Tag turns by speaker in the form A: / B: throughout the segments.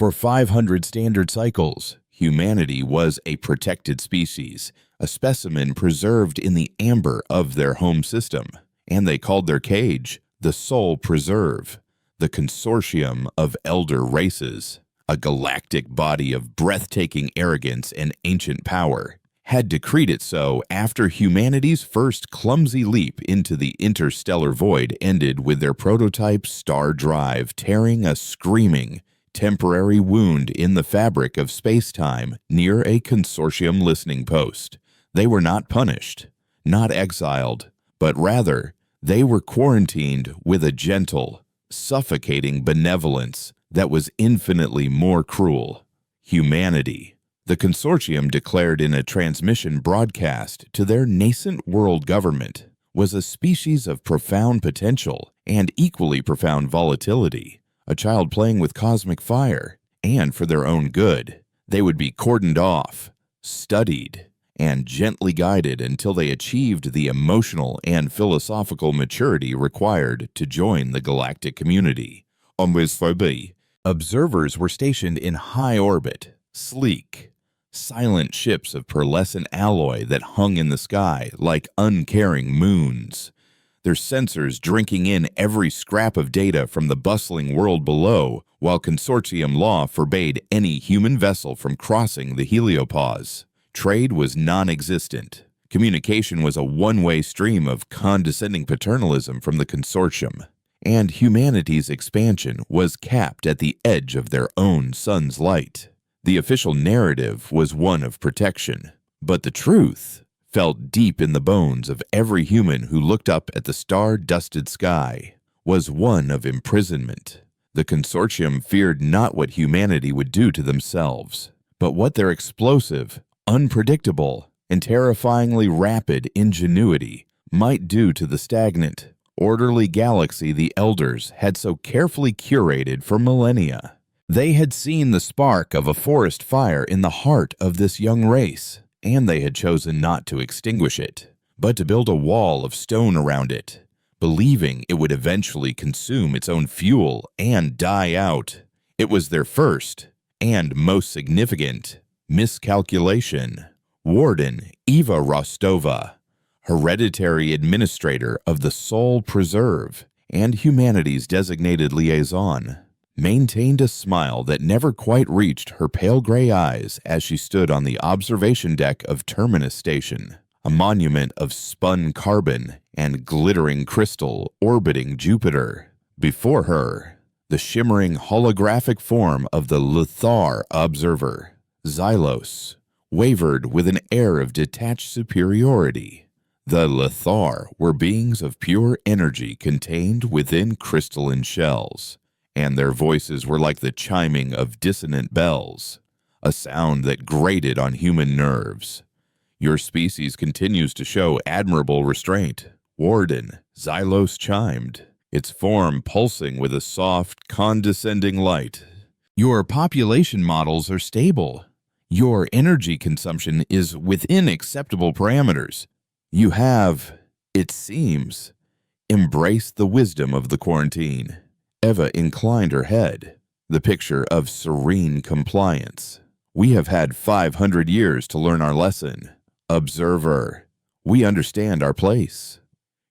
A: For 500 standard cycles, humanity was a protected species, a specimen preserved in the amber of their home system, and they called their cage the Soul Preserve, the Consortium of Elder Races, a galactic body of breathtaking arrogance and ancient power, had decreed it so after humanity's first clumsy leap into the interstellar void ended with their prototype star drive tearing a screaming, temporary wound in the fabric of space-time near a Consortium listening post. They were not punished, not exiled, but rather they were quarantined with a gentle, suffocating benevolence that was infinitely more cruel. Humanity. The Consortium declared in a transmission broadcast to their nascent world government was a species of profound potential and equally profound volatility, a child playing with cosmic fire, and for their own good. They would be cordoned off, studied, and gently guided until they achieved the emotional and philosophical maturity required to join the galactic community. On HFY, observers were stationed in high orbit, sleek, silent ships of pearlescent alloy that hung in the sky like uncaring moons, their sensors drinking in every scrap of data from the bustling world below, while Consortium law forbade any human vessel from crossing the heliopause. Trade was non-existent. Communication was a one-way stream of condescending paternalism from the Consortium, and humanity's expansion was capped at the edge of their own sun's light. The official narrative was one of protection, but the truth felt deep in the bones of every human who looked up at the star-dusted sky was one of imprisonment. The Consortium feared not what humanity would do to themselves, but what their explosive, unpredictable, and terrifyingly rapid ingenuity might do to the stagnant, orderly galaxy the Elders had so carefully curated for millennia. They had seen the spark of a forest fire in the heart of this young race, and they had chosen not to extinguish it, but to build a wall of stone around it, believing it would eventually consume its own fuel and die out. It was their first, and most significant, miscalculation. Warden Eva Rostova, hereditary administrator of the Soul Preserve and humanity's designated liaison, maintained a smile that never quite reached her pale gray eyes as she stood on the observation deck of Terminus Station, a monument of spun carbon and glittering crystal orbiting Jupiter. Before her, the shimmering holographic form of the Lothar observer, Xylos, wavered with an air of detached superiority. The Lothar were beings of pure energy contained within crystalline shells, and their voices were like the chiming of dissonant bells, a sound that grated on human nerves. Your species continues to show admirable restraint, Warden, Xylos chimed, its form pulsing with a soft, condescending light. Your population models are stable. Your energy consumption is within acceptable parameters. You have, it seems, embraced the wisdom of the quarantine. Eva inclined her head, the picture of serene compliance. We have had 500 years to learn our lesson. Observer, we understand our place.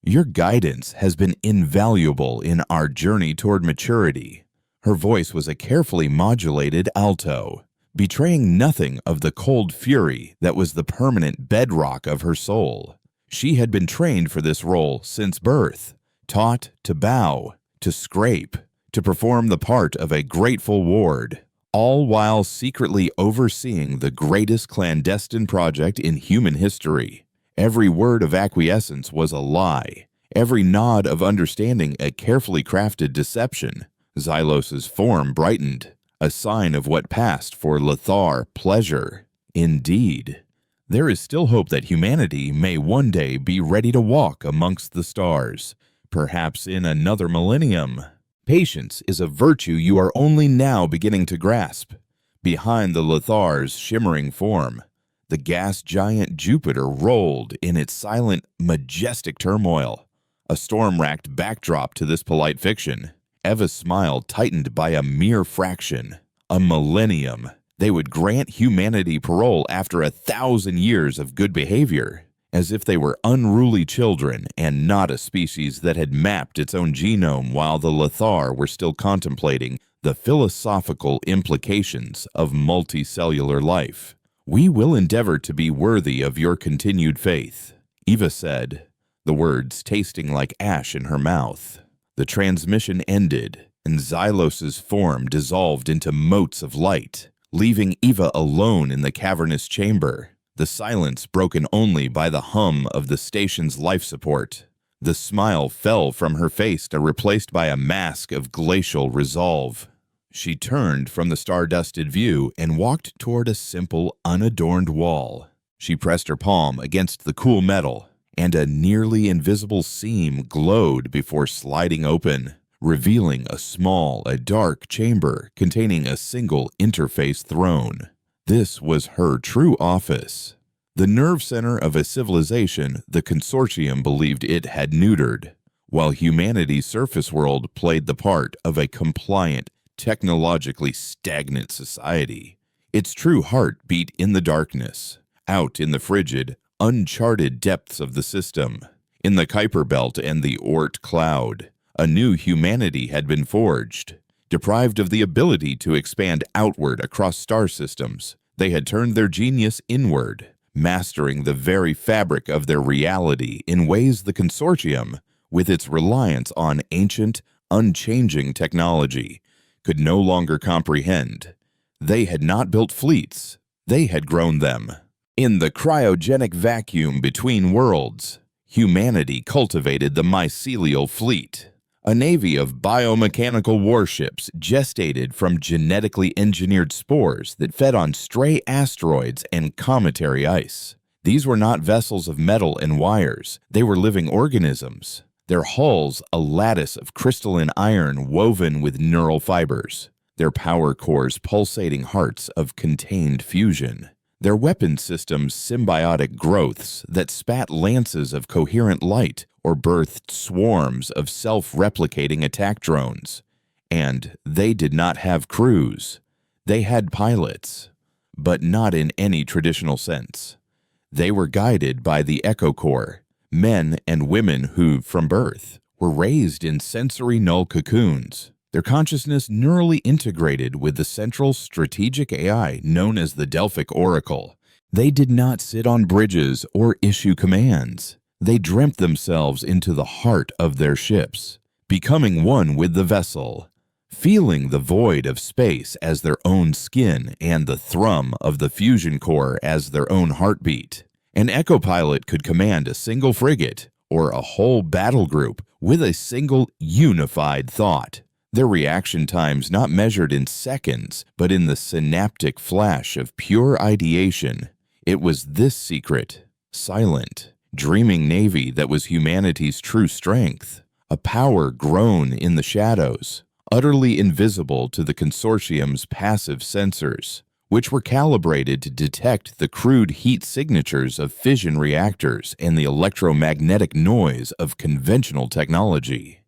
A: Your guidance has been invaluable in our journey toward maturity. Her voice was a carefully modulated alto, betraying nothing of the cold fury that was the permanent bedrock of her soul. She had been trained for this role since birth, taught to bow, to scrape, to perform the part of a grateful ward, all while secretly overseeing the greatest clandestine project in human history. Every word of acquiescence was a lie, every nod of understanding a carefully crafted deception. Xylos's form brightened, a sign of what passed for Lothar pleasure. Indeed, there is still hope that humanity may one day be ready to walk amongst the stars, perhaps in another millennium. Patience is a virtue you are only now beginning to grasp. Behind the Lothar's shimmering form, the gas giant Jupiter rolled in its silent, majestic turmoil, a storm-racked backdrop to this polite fiction. Eva's smile tightened by a mere fraction, A millennium. They would grant humanity parole after 1,000 years of good behavior, as if they were unruly children and not a species that had mapped its own genome while the Lothar were still contemplating the philosophical implications of multicellular life. "We will endeavor to be worthy of your continued faith," Eva said, the words tasting like ash in her mouth. The transmission ended, and Xylos's form dissolved into motes of light, leaving Eva alone in the cavernous chamber, the silence broken only by the hum of the station's life support. The smile fell from her face, replaced by a mask of glacial resolve. She turned from the star-dusted view and walked toward a simple, unadorned wall. She pressed her palm against the cool metal, and a nearly invisible seam glowed before sliding open, revealing a dark chamber containing a single interface throne. This was her true office, the nerve center of a civilization the Consortium believed it had neutered, while humanity's surface world played the part of a compliant, technologically stagnant society. Its true heart beat in the darkness, out in the frigid, uncharted depths of the system. In the Kuiper Belt and the Oort cloud, a new humanity had been forged. Deprived of the ability to expand outward across star systems, they had turned their genius inward, mastering the very fabric of their reality in ways the Consortium, with its reliance on ancient, unchanging technology, could no longer comprehend. They had not built fleets, they had grown them. In the cryogenic vacuum between worlds, humanity cultivated the mycelial fleet, a navy of biomechanical warships gestated from genetically engineered spores that fed on stray asteroids and cometary ice. These were not vessels of metal and wires, they were living organisms, their hulls a lattice of crystalline iron woven with neural fibers, their power cores pulsating hearts of contained fusion, their weapon systems symbiotic growths that spat lances of coherent light or birthed swarms of self-replicating attack drones. And they did not have crews. They had pilots, but not in any traditional sense. They were guided by the Echo Core, men and women who, from birth, were raised in sensory null cocoons, their consciousness neurally integrated with the central strategic AI known as the Delphic Oracle. They did not sit on bridges or issue commands. They dreamt themselves into the heart of their ships, becoming one with the vessel, feeling the void of space as their own skin and the thrum of the fusion core as their own heartbeat. An Echo pilot could command a single frigate or a whole battle group with a single unified thought. Their reaction times not measured in seconds, but in the synaptic flash of pure ideation. It was this secret, silent, dreaming navy that was humanity's true strength, a power grown in the shadows, utterly invisible to the Consortium's passive sensors, which were calibrated to detect the crude heat signatures of fission reactors and the electromagnetic noise of conventional technology.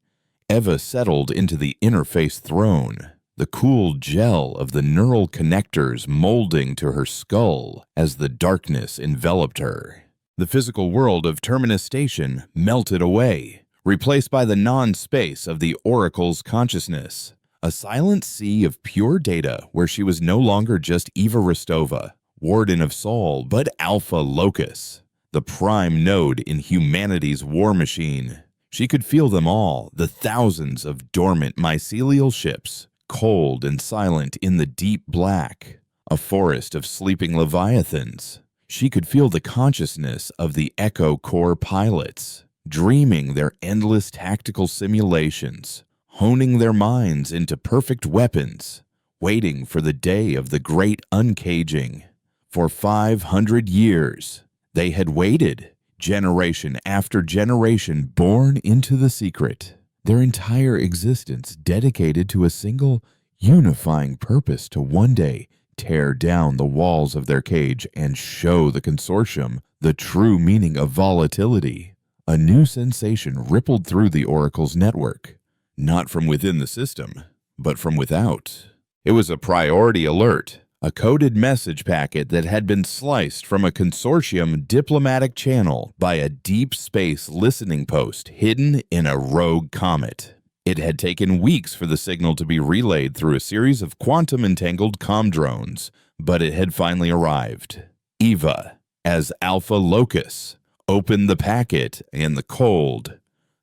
A: Eva settled into the interface throne, the cool gel of the neural connectors molding to her skull as the darkness enveloped her. The physical world of Terminus Station melted away, replaced by the non-space of the Oracle's consciousness, a silent sea of pure data where she was no longer just Eva Rostova, Warden of Sol, but Alpha Locus, the prime node in humanity's war machine. She could feel them all, the thousands of dormant mycelial ships, cold and silent in the deep black, a forest of sleeping Leviathans. She could feel the consciousness of the Echo Core pilots, dreaming their endless tactical simulations, honing their minds into perfect weapons, waiting for the day of the great uncaging. For 500 years, they had waited, generation after generation born into the secret, their entire existence dedicated to a single, unifying purpose to one day tear down the walls of their cage and show the Consortium the true meaning of volatility. A new sensation rippled through the Oracle's network, not from within the system, but from without. It was a priority alert, a coded message packet that had been sliced from a Consortium diplomatic channel by a deep space listening post hidden in a rogue comet. It had taken weeks for the signal to be relayed through a series of quantum-entangled comm drones, but it had finally arrived. Eva, as Alpha Locus, opened the packet, and the cold,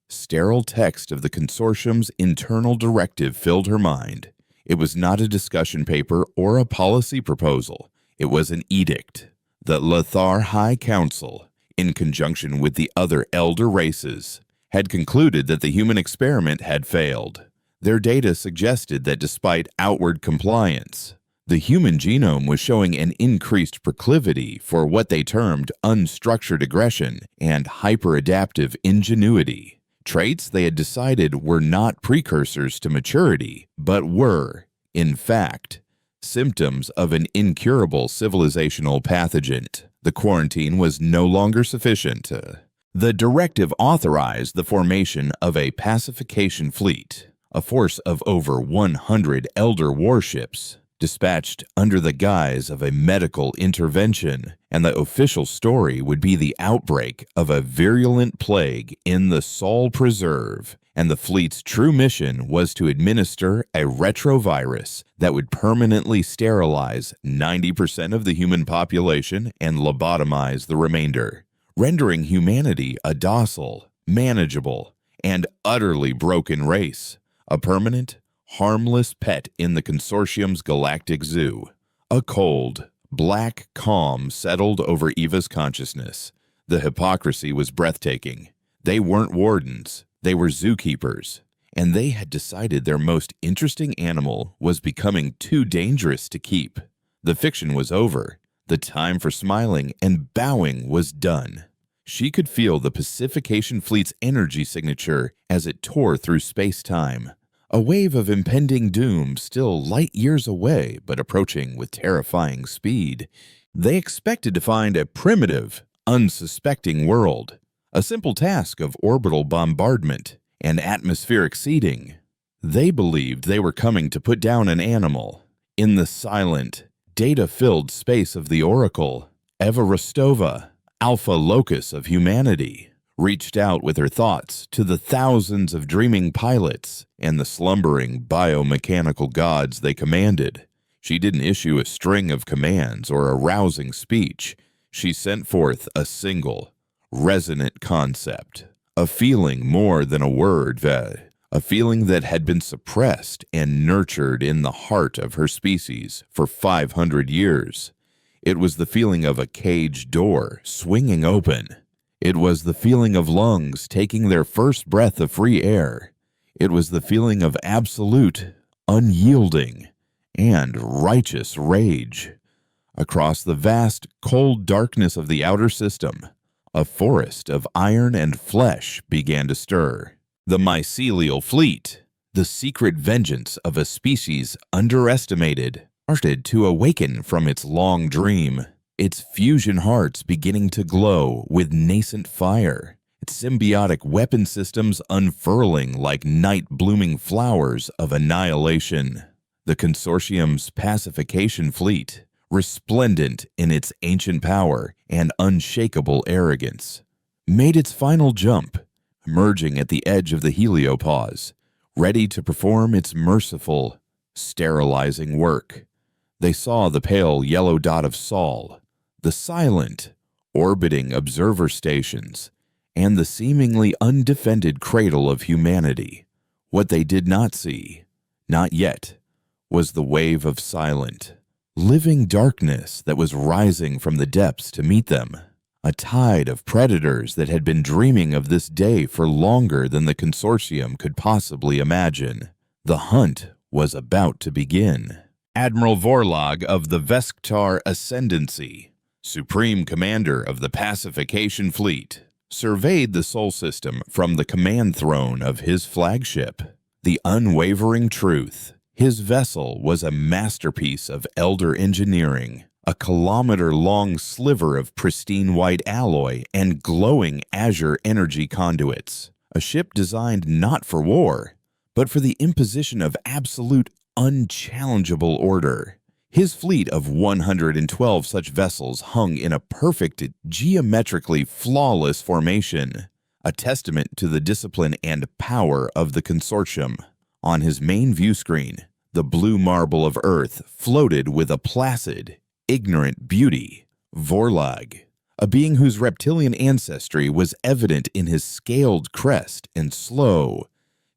A: sterile text of the Consortium's internal directive filled her mind. It was not a discussion paper or a policy proposal. It was an edict. The Lothar High Council, in conjunction with the other elder races, had concluded that the human experiment had failed. Their data suggested that despite outward compliance, the human genome was showing an increased proclivity for what they termed unstructured aggression and hyperadaptive ingenuity, traits they had decided were not precursors to maturity, but were, in fact, symptoms of an incurable civilizational pathogen. The quarantine was no longer sufficient. The directive authorized the formation of a pacification fleet, a force of over 100 elder warships, dispatched under the guise of a medical intervention, and the official story would be the outbreak of a virulent plague in the Sol Preserve, and the fleet's true mission was to administer a retrovirus that would permanently sterilize 90% of the human population and lobotomize the remainder, rendering humanity a docile, manageable, and utterly broken race, a permanent, harmless pet in the Consortium's galactic zoo. A cold, black calm settled over Eva's consciousness. The hypocrisy was breathtaking. They weren't wardens, they were zookeepers, and they had decided their most interesting animal was becoming too dangerous to keep. The fiction was over. The time for smiling and bowing was done. She could feel the Pacification Fleet's energy signature as it tore through space-time. A wave of impending doom still light years away, but approaching with terrifying speed. They expected to find a primitive, unsuspecting world, a simple task of orbital bombardment and atmospheric seeding. They believed they were coming to put down an animal. In the silent, data-filled space of the Oracle, Eva Rostova, Alpha Locus of humanity, reached out with her thoughts to the thousands of dreaming pilots and the slumbering biomechanical gods they commanded. She didn't issue a string of commands or a rousing speech. She sent forth a single, resonant concept, a feeling more than a word, a feeling that had been suppressed and nurtured in the heart of her species for 500 years. It was the feeling of a cage door swinging open. It was the feeling of lungs taking their first breath of free air. It was the feeling of absolute, unyielding, and righteous rage. Across the vast, cold darkness of the outer system, a forest of iron and flesh began to stir. The mycelial fleet, the secret vengeance of a species underestimated, started to awaken from its long dream, its fusion hearts beginning to glow with nascent fire, its symbiotic weapon systems unfurling like night-blooming flowers of annihilation. The Consortium's pacification fleet, resplendent in its ancient power and unshakable arrogance, made its final jump, emerging at the edge of the heliopause, ready to perform its merciful, sterilizing work. They saw the pale yellow dot of Sol, the silent, orbiting observer stations, and the seemingly undefended cradle of humanity. What they did not see, not yet, was the wave of silent, living darkness that was rising from the depths to meet them. A tide of predators that had been dreaming of this day for longer than the Consortium could possibly imagine. The hunt was about to begin. Admiral Vorlog of the Vesktar Ascendancy, Supreme Commander of the Pacification Fleet, surveyed the Sol system from the command throne of his flagship, the Unwavering Truth. His vessel was a masterpiece of elder engineering, a kilometer-long sliver of pristine white alloy and glowing azure energy conduits, a ship designed not for war, but for the imposition of absolute, unchallengeable order. His fleet of 112 such vessels hung in a perfect, geometrically flawless formation, a testament to the discipline and power of the Consortium. On his main view screen, the blue marble of Earth floated with a placid, ignorant beauty. Vorlag, a being whose reptilian ancestry was evident in his scaled crest and slow,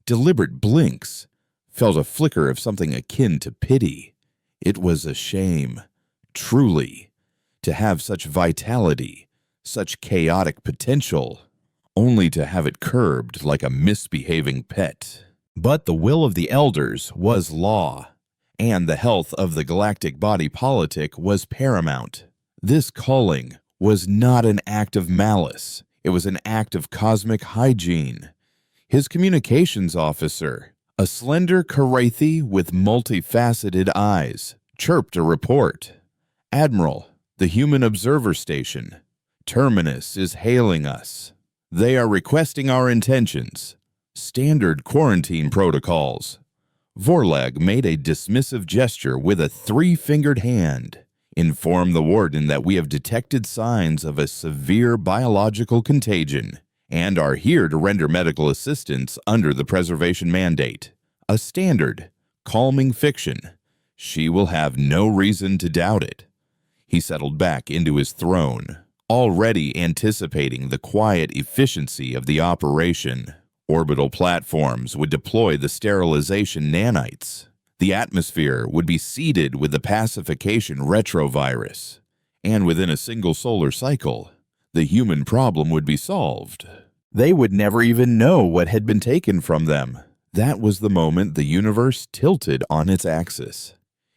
A: deliberate blinks, felt a flicker of something akin to pity. It was a shame, truly, to have such vitality, such chaotic potential, only to have it curbed like a misbehaving pet. But the will of the elders was law, and the health of the galactic body politic was paramount. This calling was not an act of malice. It was an act of cosmic hygiene. His communications officer, a slender Karathi with multifaceted eyes, chirped a report. "Admiral, the Human Observer Station. Terminus is hailing us. They are requesting our intentions. Standard quarantine protocols." Vorlag made a dismissive gesture with a three-fingered hand. "Inform the warden that we have detected signs of a severe biological contagion and are here to render medical assistance under the preservation mandate." A standard, calming fiction. She will have no reason to doubt it. He settled back into his throne, already anticipating the quiet efficiency of the operation. Orbital platforms would deploy the sterilization nanites. The atmosphere would be seeded with the pacification retrovirus. And within a single solar cycle, the human problem would be solved. They would never even know what had been taken from them. That was the moment the universe tilted on its axis.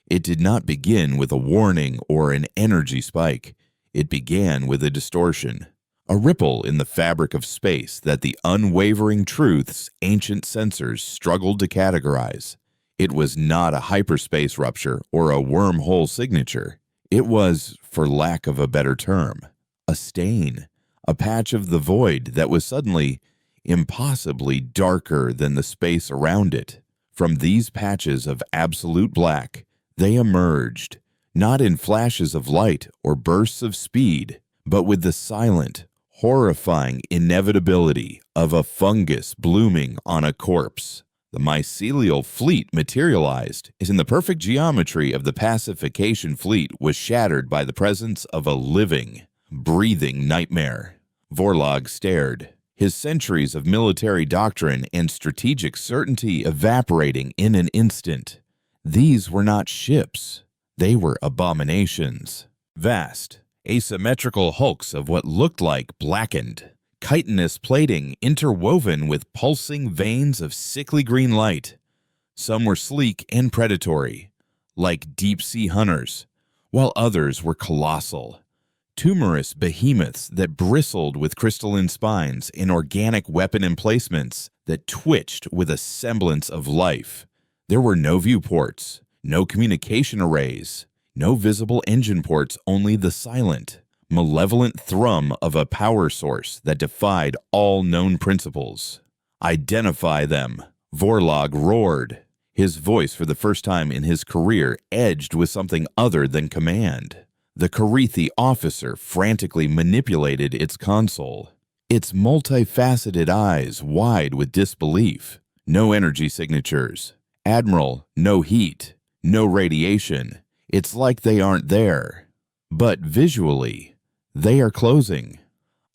A: It did not begin with a warning or an energy spike. It began with a distortion, a ripple in the fabric of space that the unwavering truth's ancient sensors struggled to categorize. It was not a hyperspace rupture or a wormhole signature. It was, for lack of a better term, a stain, a patch of the void that was suddenly impossibly darker than the space around it. From these patches of absolute black, they emerged, not in flashes of light or bursts of speed, but with the silent, horrifying inevitability of a fungus blooming on a corpse. The mycelial fleet materialized in the perfect geometry of the pacification fleet was shattered by the presence of a living, breathing nightmare. Vorlag stared, his centuries of military doctrine and strategic certainty evaporating in an instant. These were not ships. They were abominations. Vast, asymmetrical hulks of what looked like blackened, chitinous plating interwoven with pulsing veins of sickly green light. Some were sleek and predatory, like deep-sea hunters, while others were colossal, tumorous behemoths that bristled with crystalline spines and organic weapon emplacements that twitched with a semblance of life. There were no viewports, no communication arrays, no visible engine ports, only the silent, malevolent thrum of a power source that defied all known principles. "Identify them," Vorlag roared, his voice for the first time in his career edged with something other than command. The Karathi officer frantically manipulated its console, its multifaceted eyes wide with disbelief. No energy signatures. "Admiral, no heat, no radiation. It's like they aren't there. But visually, they are closing.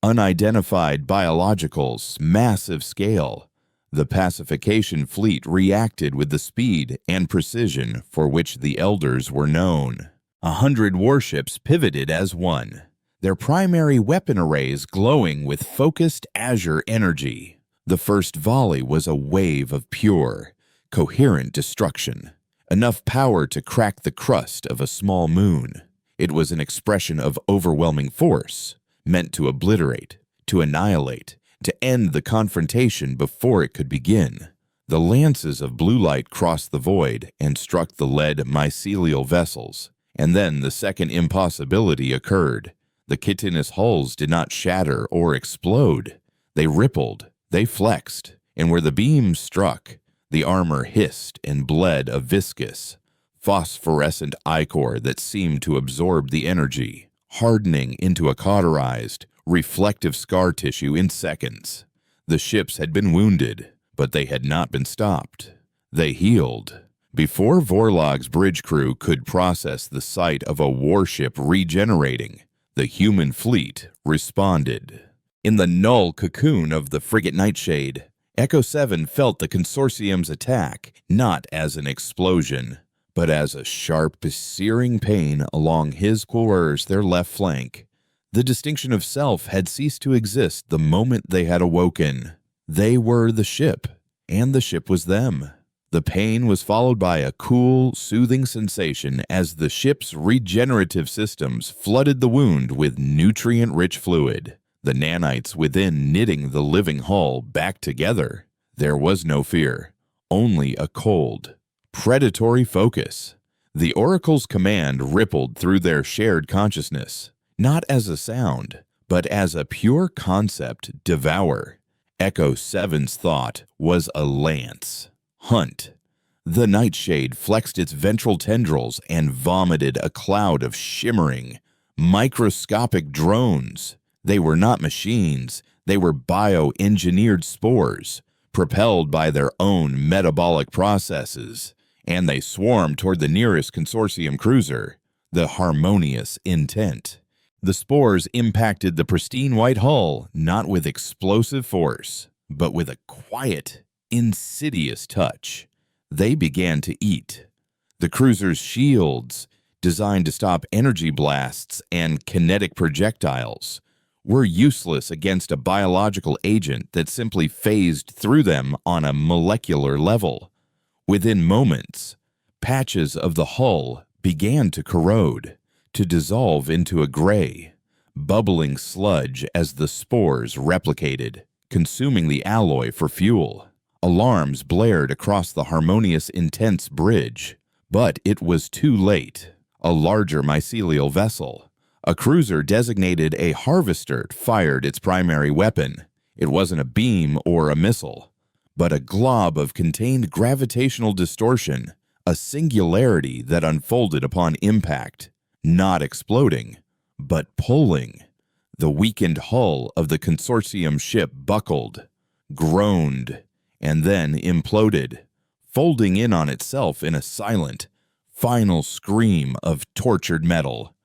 A: Unidentified biologicals, massive scale." The pacification fleet reacted with the speed and precision for which the elders were known. 100 warships pivoted as one, their primary weapon arrays glowing with focused azure energy. The first volley was a wave of pure, coherent destruction, enough power to crack the crust of a small moon. It was an expression of overwhelming force, meant to obliterate, to annihilate, to end the confrontation before it could begin. The lances of blue light crossed the void and struck the lead mycelial vessels. And then the second impossibility occurred. The chitinous hulls did not shatter or explode. They rippled, they flexed, and where the beams struck, The armor hissed and bled a viscous, phosphorescent ichor that seemed to absorb the energy, hardening into a cauterized, reflective scar tissue in seconds. The ships had been wounded, but they had not been stopped. They healed. Before Vorlog's bridge crew could process the sight of a warship regenerating, the human fleet responded. In the null cocoon of the frigate Nightshade, Echo 7 felt the Consortium's attack not as an explosion, but as a sharp, searing pain along his quarters, their left flank. The distinction of self had ceased to exist the moment they had awoken. They were the ship, and the ship was them. The pain was followed by a cool, soothing sensation as the ship's regenerative systems flooded the wound with nutrient-rich fluid, the nanites within knitting the living hull back together. There was no fear, only a cold, predatory focus. The Oracle's command rippled through their shared consciousness, not as a sound, but as a pure concept: devour. Echo 7's thought was a lance. Hunt. The Nightshade flexed its ventral tendrils and vomited a cloud of shimmering, microscopic drones. They were not machines. They were bioengineered spores, propelled by their own metabolic processes, and they swarmed toward the nearest Consortium cruiser, the Harmonious Intent. The spores impacted the pristine white hull not with explosive force, but with a quiet, insidious touch. They began to eat. The cruiser's shields, designed to stop energy blasts and kinetic projectiles, were useless against a biological agent that simply phased through them on a molecular level. Within moments, patches of the hull began to corrode, to dissolve into a gray, bubbling sludge as the spores replicated, consuming the alloy for fuel. Alarms blared across the Harmonious Intent's bridge, but it was too late. A larger mycelial vessel, a cruiser designated a harvester, fired its primary weapon. It wasn't a beam or a missile, but a glob of contained gravitational distortion, a singularity that unfolded upon impact, not exploding, but pulling. The weakened hull of the Consortium ship buckled, groaned, and then imploded, folding in on itself in a silent, final scream of tortured metal.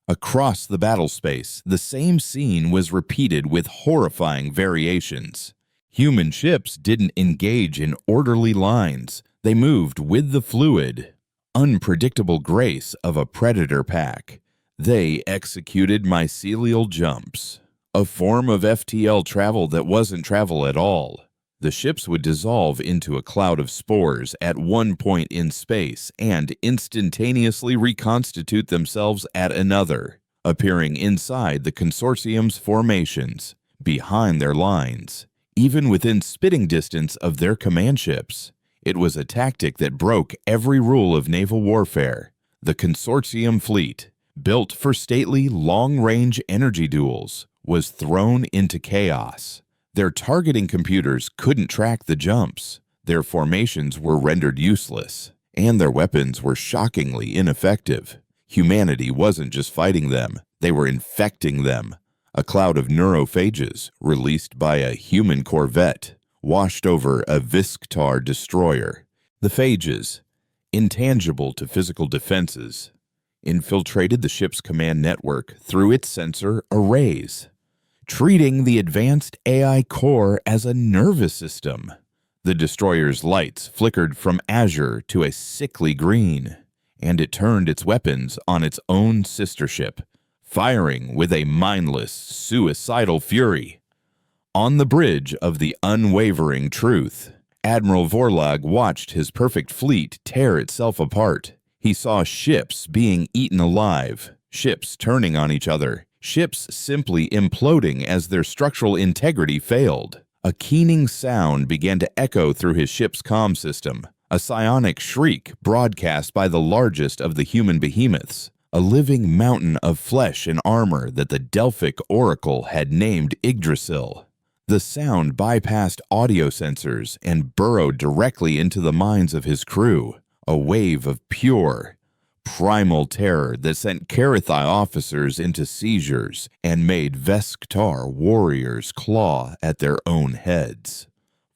A: Across the battle space, the same scene was repeated with horrifying variations. Human ships didn't engage in orderly lines. They moved with the fluid, unpredictable grace of a predator pack. They executed mycelial jumps, a form of FTL travel that wasn't travel at all. The ships would dissolve into a cloud of spores at one point in space and instantaneously reconstitute themselves at another, appearing inside the Consortium's formations, behind their lines, even within spitting distance of their command ships. It was a tactic that broke every rule of naval warfare. The Consortium fleet, built for stately, long-range energy duels, was thrown into chaos. Their targeting computers couldn't track the jumps, their formations were rendered useless, and their weapons were shockingly ineffective. Humanity wasn't just fighting them, they were infecting them. A cloud of neurophages, released by a human corvette, washed over a Visctar destroyer. The phages, intangible to physical defenses, infiltrated the ship's command network through its sensor arrays, treating the advanced AI core as a nervous system. The destroyer's lights flickered from azure to a sickly green, and it turned its weapons on its own sister ship, firing with a mindless, suicidal fury. On the bridge of the unwavering truth, Admiral Vorlog watched his perfect fleet tear itself apart. He saw ships being eaten alive, ships turning on each other, ships simply imploding as their structural integrity failed. A keening sound began to echo through his ship's comm system, a psionic shriek broadcast by the largest of the human behemoths, a living mountain of flesh and armor that the Delphic Oracle had named Yggdrasil. The sound bypassed audio sensors and burrowed directly into the minds of his crew, a wave of pure, primal terror that sent Karathai officers into seizures and made Vesktar warriors claw at their own heads.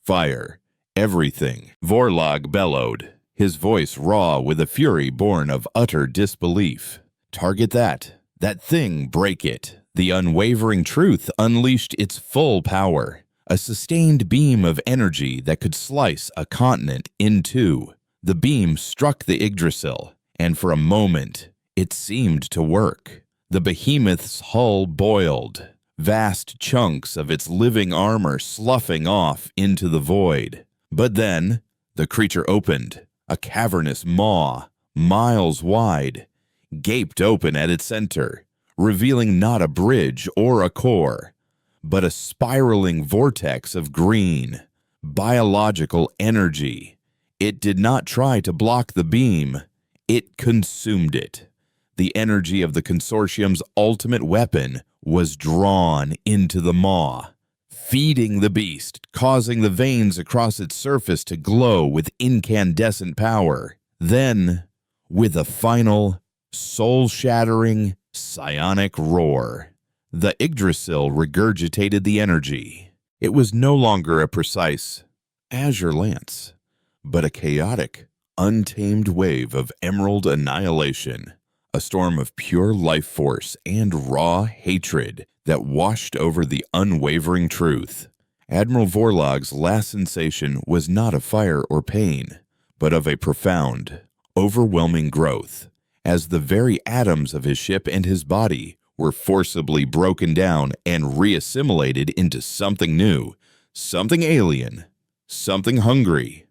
A: Fire. Everything, Vorlog bellowed, his voice raw with a fury born of utter disbelief. Target that. That thing, break it. The unwavering truth unleashed its full power, a sustained beam of energy that could slice a continent in two. The beam struck the Yggdrasil, and for a moment, it seemed to work. The behemoth's hull boiled, vast chunks of its living armor sloughing off into the void. But then, the creature opened, a cavernous maw, miles wide, gaped open at its center, revealing not a bridge or a core, but a spiraling vortex of green, biological energy. It did not try to block the beam, it consumed it. The energy of the Consortium's ultimate weapon was drawn into the maw, feeding the beast, causing the veins across its surface to glow with incandescent power. Then, with a final, soul-shattering, psionic roar, the Yggdrasil regurgitated the energy. It was no longer a precise azure lance, but a chaotic, untamed wave of emerald annihilation, a storm of pure life force and raw hatred that washed over the unwavering truth. Admiral Vorlog's last sensation was not of fire or pain, but of a profound, overwhelming growth, as the very atoms of his ship and his body were forcibly broken down and reassimilated into something new, something alien, something hungry.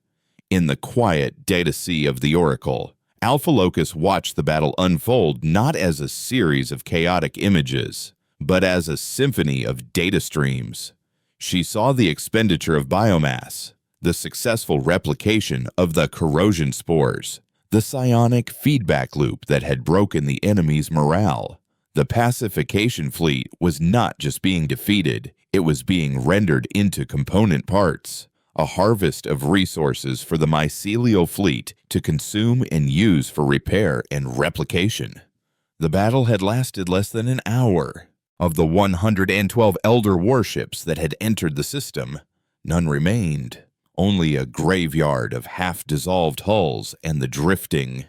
A: In the quiet data sea of the Oracle, Alpha Locus watched the battle unfold not as a series of chaotic images, but as a symphony of data streams. She saw the expenditure of biomass, the successful replication of the corrosion spores, the psionic feedback loop that had broken the enemy's morale. The pacification fleet was not just being defeated, it was being rendered into component parts, a harvest of resources for the mycelial fleet to consume and use for repair and replication. The battle had lasted less than an hour. Of the 112 elder warships that had entered the system, none remained. Only a graveyard of half-dissolved hulls and the drifting,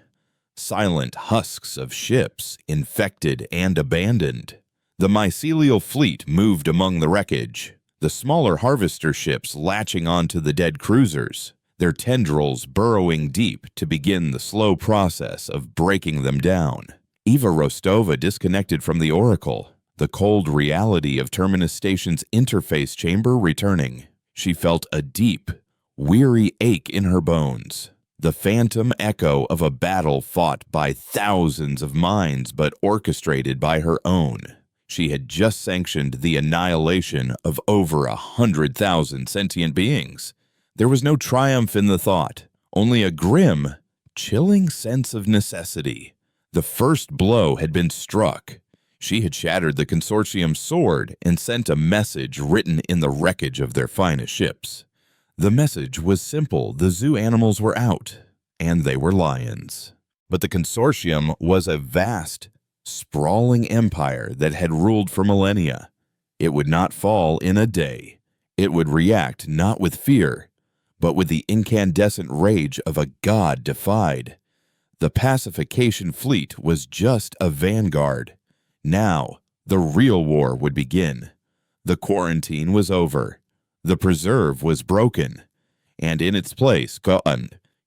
A: silent husks of ships infected and abandoned. The mycelial fleet moved among the wreckage, the smaller harvester ships latching onto the dead cruisers, their tendrils burrowing deep to begin the slow process of breaking them down. Eva Rostova disconnected from the Oracle, the cold reality of Terminus Station's interface chamber returning. She felt a deep, weary ache in her bones, the phantom echo of a battle fought by thousands of minds but orchestrated by her own. She had just sanctioned the annihilation of over 100,000 sentient beings. There was no triumph in the thought, only a grim, chilling sense of necessity. The first blow had been struck. She had shattered the Consortium's sword and sent a message written in the wreckage of their finest ships. The message was simple: the zoo animals were out, and they were lions. But the Consortium was a vast, sprawling empire that had ruled for millennia. It would not fall in a day. It would react not with fear, but with the incandescent rage of a god defied. The pacification fleet was just a vanguard. Now, the real war would begin. The quarantine was over. The preserve was broken. And in its place,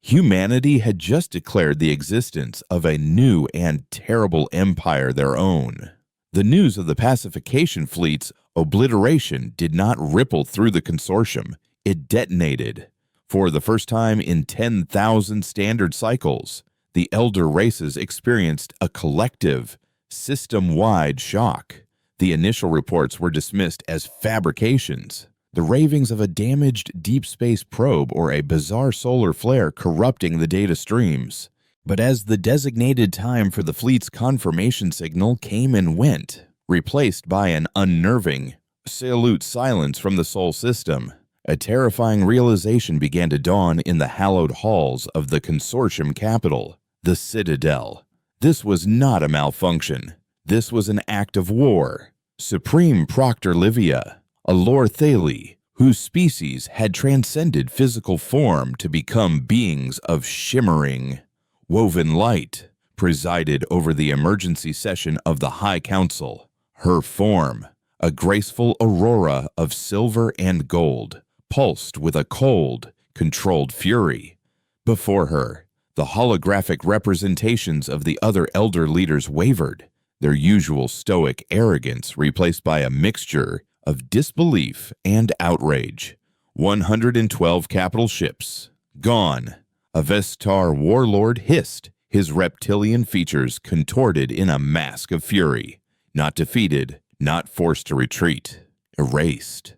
A: humanity had just declared the existence of a new and terrible empire their own. The news of the pacification fleet's obliteration did not ripple through the Consortium. It detonated. For the first time in 10,000 standard cycles, the elder races experienced a collective, system-wide shock. The initial reports were dismissed as fabrications, the ravings of a damaged deep space probe or a bizarre solar flare corrupting the data streams. But as the designated time for the fleet's confirmation signal came and went, replaced by an unnerving, Salute silence from the Sol system. A terrifying realization began to dawn in the hallowed halls of the Consortium capital, the Citadel. This was not a malfunction. This was an act of war. Supreme Proctor Livia, a Lor Thali, whose species had transcended physical form to become beings of shimmering, woven light, presided over the emergency session of the High Council. Her form, a graceful aurora of silver and gold, pulsed with a cold, controlled fury. Before her, the holographic representations of the other elder leaders wavered, their usual stoic arrogance replaced by a mixture of disbelief and outrage. 112 capital ships, gone. A Vestar warlord hissed, his reptilian features contorted in a mask of fury. Not defeated, not forced to retreat, erased.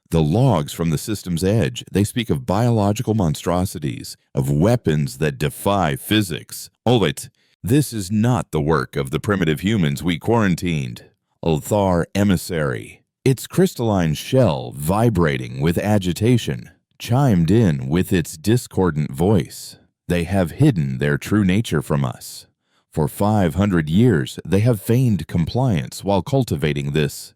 A: The logs from the system's edge, they speak of biological monstrosities, of weapons that defy physics. Olvit, this is not the work of the primitive humans we quarantined. Ulthar emissary, its crystalline shell vibrating with agitation, chimed in with its discordant voice. They have hidden their true nature from us. For 500 years, they have feigned compliance while cultivating this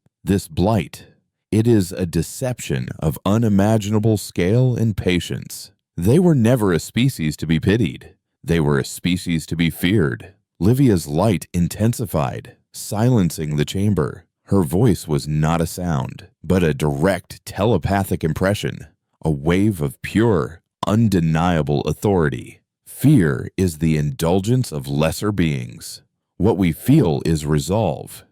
A: blight. It is a deception of unimaginable scale and patience. They were never a species to be pitied. They were a species to be feared. Livia's light intensified, silencing the chamber. Her voice was not a sound, but a direct telepathic impression, a wave of pure, undeniable authority. Fear is the indulgence of lesser beings. What we feel is resolve.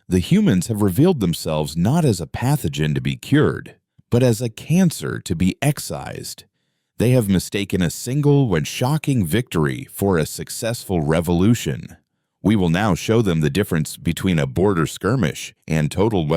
A: The humans have revealed themselves not as a pathogen to be cured, but as a cancer to be excised. They have mistaken a single and shocking victory for a successful revolution. We will now show them the difference between a border skirmish and total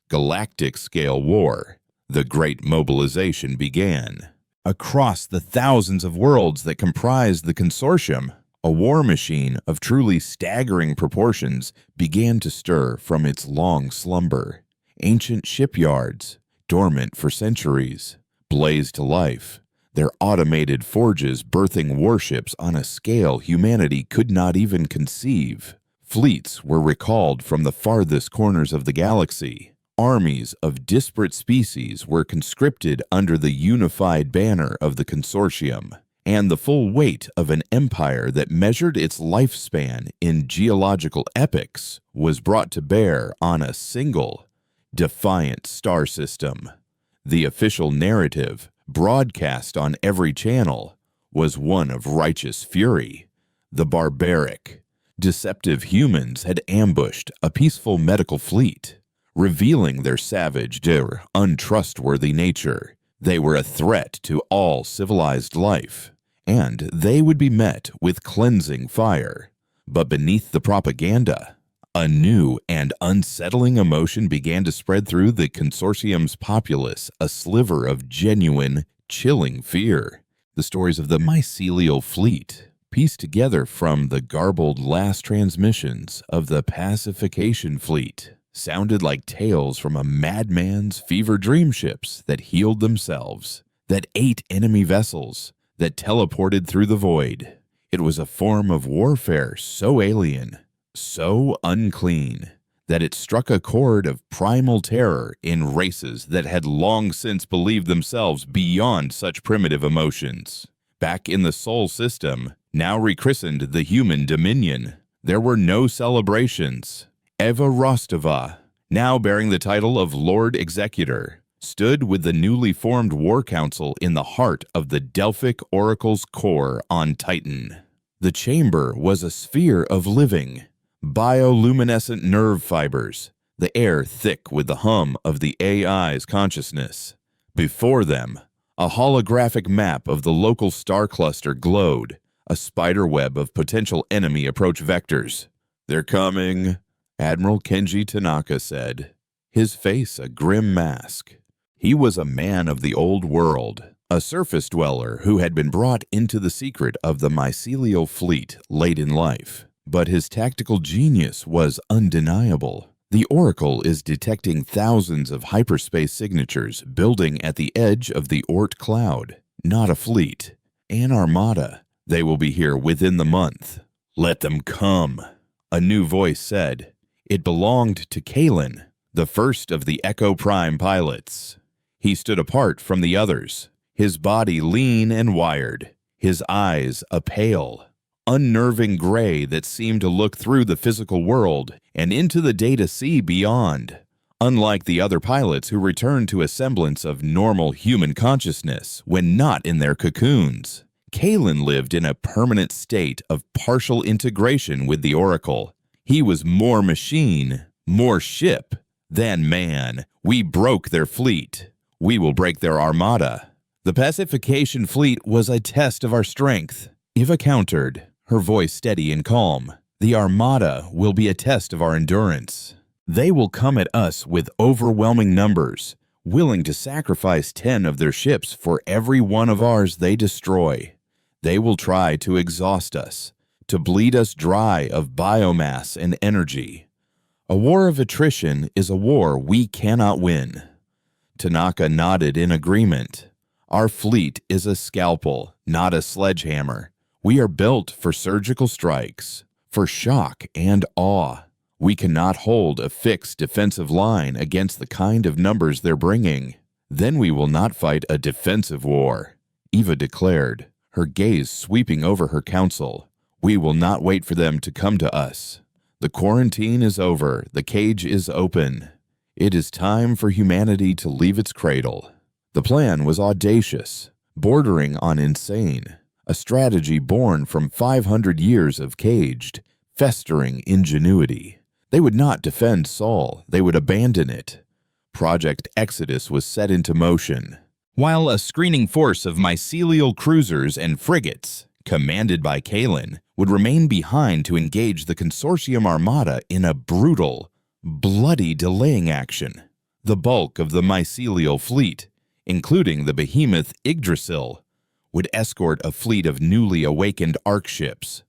A: galactic scale war. The great mobilization began. Across the thousands of worlds that comprise the Consortium, a war machine of truly staggering proportions began to stir from its long slumber. Ancient shipyards, dormant for centuries, blazed to life, their automated forges birthing warships on a scale humanity could not even conceive. Fleets were recalled from the farthest corners of the galaxy. Armies of disparate species were conscripted under the unified banner of the Consortium, and the full weight of an empire that measured its lifespan in geological epochs was brought to bear on a single, defiant star system. The official narrative, broadcast on every channel, was one of righteous fury. The barbaric, deceptive humans had ambushed a peaceful medical fleet, revealing their savage, untrustworthy nature. They were a threat to all civilized life, and they would be met with cleansing fire. But beneath the propaganda, a new and unsettling emotion began to spread through the Consortium's populace, a sliver of genuine, chilling fear. The stories of the mycelial fleet, pieced together from the garbled last transmissions of the pacification fleet, sounded like tales from a madman's fever dream ships that healed themselves, that ate enemy vessels, that teleported through the void. It was a form of warfare so alien, so unclean, that it struck a chord of primal terror in races that had long since believed themselves beyond such primitive emotions. Back in the Sol system, now rechristened the Human Dominion, there were no celebrations. Eva Rostova, now bearing the title of Lord Executor, stood with the newly formed War Council in the heart of the Delphic Oracle's core on Titan. The chamber was a sphere of living, bioluminescent nerve fibers, the air thick with the hum of the AI's consciousness. Before them, a holographic map of the local star cluster glowed, a spiderweb of potential enemy approach vectors. "They're coming," Admiral Kenji Tanaka said, his face a grim mask. He was a man of the old world, a surface dweller who had been brought into the secret of the mycelial fleet late in life. But his tactical genius was undeniable. The Oracle is detecting thousands of hyperspace signatures building at the edge of the Oort cloud, not a fleet. An armada. They will be here within the month. Let them come, a new voice said. It belonged to Kalen, the first of the Echo Prime pilots. He stood apart from the others, his body lean and wired, his eyes a pale, unnerving gray that seemed to look through the physical world and into the data sea beyond. Unlike the other pilots who returned to a semblance of normal human consciousness when not in their cocoons, Kalen lived in a permanent state of partial integration with the Oracle. He was more machine, more ship, than man. We broke their fleet. We will break their armada. The pacification fleet was a test of our strength. Eva countered, her voice steady and calm. The armada will be a test of our endurance. They will come at us with overwhelming numbers, willing to sacrifice 10 of their ships for every one of ours they destroy. They will try to exhaust us, to bleed us dry of biomass and energy. A war of attrition is a war we cannot win. Tanaka nodded in agreement. Our fleet is a scalpel, not a sledgehammer. We are built for surgical strikes, for shock and awe. We cannot hold a fixed defensive line against the kind of numbers they're bringing. Then we will not fight a defensive war, Eva declared, her gaze sweeping over her council. We will not wait for them to come to us. The quarantine is over. The cage is open. It is time for humanity to leave its cradle. The plan was audacious, bordering on insane, a strategy born from 500 years of caged, festering ingenuity. They would not defend Sol, they would abandon it. Project Exodus was set into motion, while a screening force of mycelial cruisers and frigates, commanded by Kalen, would remain behind to engage the Consortium Armada in a brutal, bloody delaying action. The bulk of the mycelial fleet, including the behemoth Yggdrasil, would escort a fleet of newly awakened Arc ships.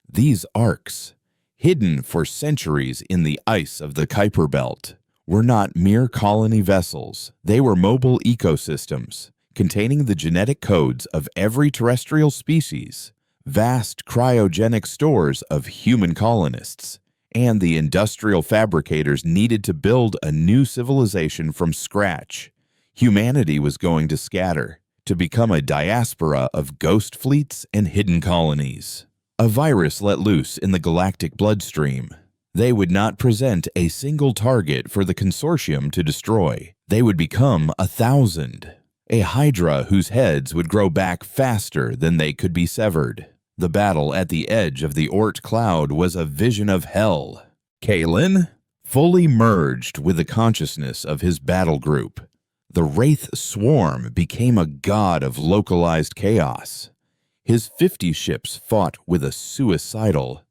A: These Arcs, hidden for centuries in the ice of the Kuiper Belt, were not mere colony vessels. They were mobile ecosystems, containing the genetic codes of every terrestrial species, vast cryogenic stores of human colonists, and the industrial fabricators needed to build a new civilization from scratch. Humanity was going to scatter, to become a diaspora of ghost fleets and hidden colonies. A virus let loose in the galactic bloodstream. They would not present a single target for the Consortium to destroy. They would become 1,000. A hydra whose heads would grow back faster than they could be severed. The battle at the edge of the Oort cloud was a vision of hell. Kalen fully merged with the consciousness of his battle group. The Wraith Swarm became a god of localized chaos. His 50 ships fought with a suicidal,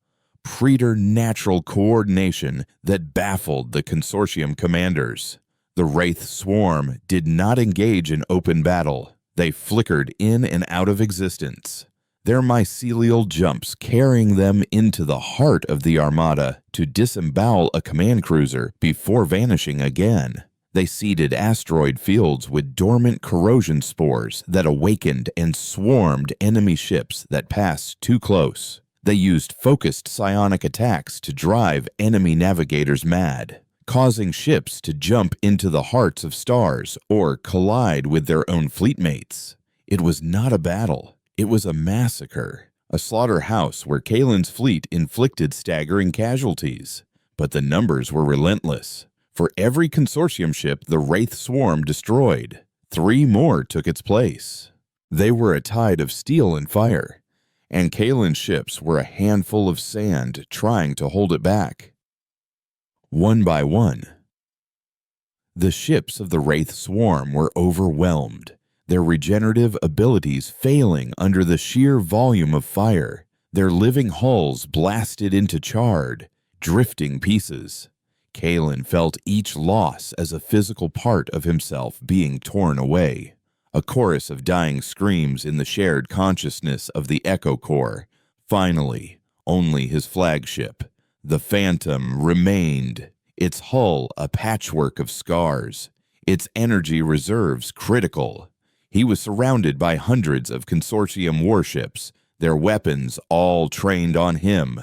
A: preternatural coordination that baffled the Consortium commanders. The Wraith Swarm did not engage in open battle. They flickered in and out of existence, their mycelial jumps carrying them into the heart of the Armada to disembowel a command cruiser before vanishing again. They seeded asteroid fields with dormant corrosion spores that awakened and swarmed enemy ships that passed too close. They used focused psionic attacks to drive enemy navigators mad, causing ships to jump into the hearts of stars or collide with their own fleetmates. It was not a battle. It was a massacre, a slaughterhouse where Kalen's fleet inflicted staggering casualties. But the numbers were relentless. For every Consortium ship the Wraith Swarm destroyed, 3 more took its place. They were a tide of steel and fire, and Kalen's ships were a handful of sand trying to hold it back. One by one, the ships of the Wraith Swarm were overwhelmed, their regenerative abilities failing under the sheer volume of fire, their living hulls blasted into charred, drifting pieces. Kalen felt each loss as a physical part of himself being torn away. A chorus of dying screams in the shared consciousness of the Echo Corps. Finally, only his flagship, the Phantom, remained. its hull a patchwork of scars, its energy reserves critical. He was surrounded by hundreds of Consortium warships, their weapons all trained on him.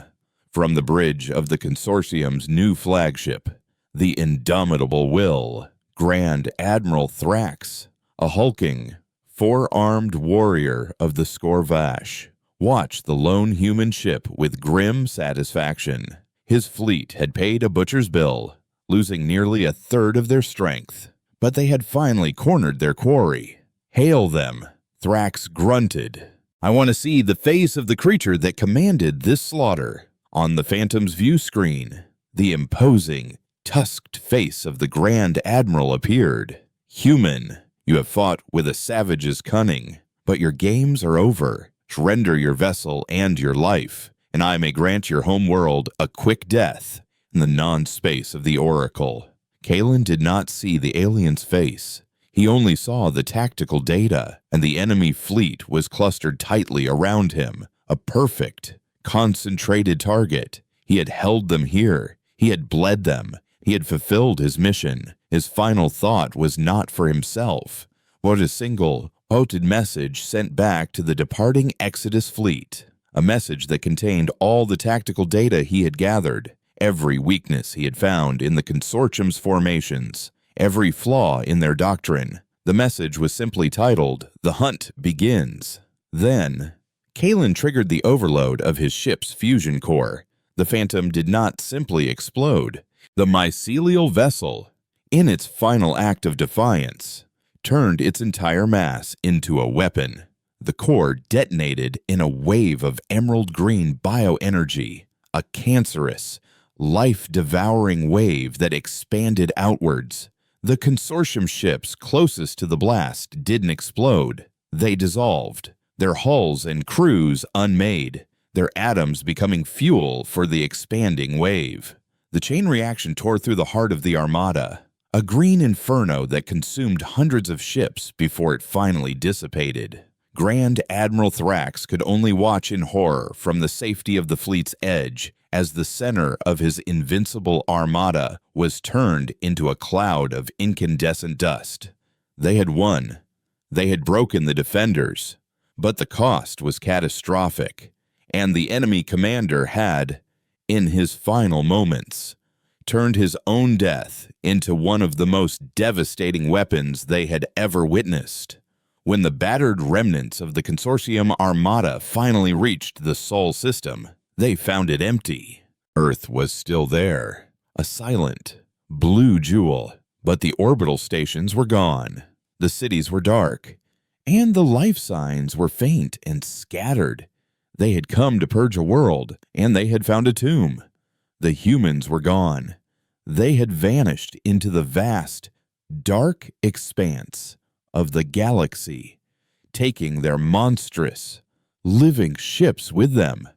A: From the bridge of the Consortium's new flagship, the indomitable will, Grand Admiral Thrax, a hulking, four-armed warrior of the Scorvash, watched the lone human ship with grim satisfaction. His fleet had paid a butcher's bill, losing nearly a third of their strength, but they had finally cornered their quarry. "Hail them," Thrax grunted. "I want to see the face of the creature that commanded this slaughter." On the Phantom's view screen, the imposing, tusked face of the Grand Admiral appeared. "Human, you have fought with a savage's cunning, but your games are over. Surrender your vessel and your life, and I may grant your home world a quick death." In the non-space of the Oracle, Kalen did not see the alien's face. He only saw the tactical data, and the enemy fleet was clustered tightly around him, a perfect, concentrated target. He had held them here. He had bled them. He had fulfilled his mission. His final thought was not for himself, but a single, quoted message sent back to the departing Exodus fleet, a message that contained all the tactical data he had gathered, every weakness he had found in the Consortium's formations, every flaw in their doctrine. The message was simply titled, "The Hunt Begins." Then, Kalen triggered the overload of his ship's fusion core. The Phantom did not simply explode. The mycelial vessel, in its final act of defiance, turned its entire mass into a weapon. The core detonated in a wave of emerald green bioenergy, a cancerous, life-devouring wave that expanded outwards. The Consortium ships closest to the blast didn't explode. They dissolved, their hulls and crews unmade, their atoms becoming fuel for the expanding wave. The chain reaction tore through the heart of the Armada, a green inferno that consumed hundreds of ships before it finally dissipated. Grand Admiral Thrax could only watch in horror from the safety of the fleet's edge as the center of his invincible Armada was turned into a cloud of incandescent dust. They had won. They had broken the defenders, but the cost was catastrophic, and the enemy commander had, in his final moments, turned his own death into one of the most devastating weapons they had ever witnessed. When the battered remnants of the Consortium Armada finally reached the Sol system, they found it empty. Earth was still there, a silent, blue jewel, but the orbital stations were gone. The cities were dark, and the life signs were faint and scattered. They had come to purge a world, and they had found a tomb. The humans were gone. They had vanished into the vast, dark expanse of the galaxy, taking their monstrous, living ships with them.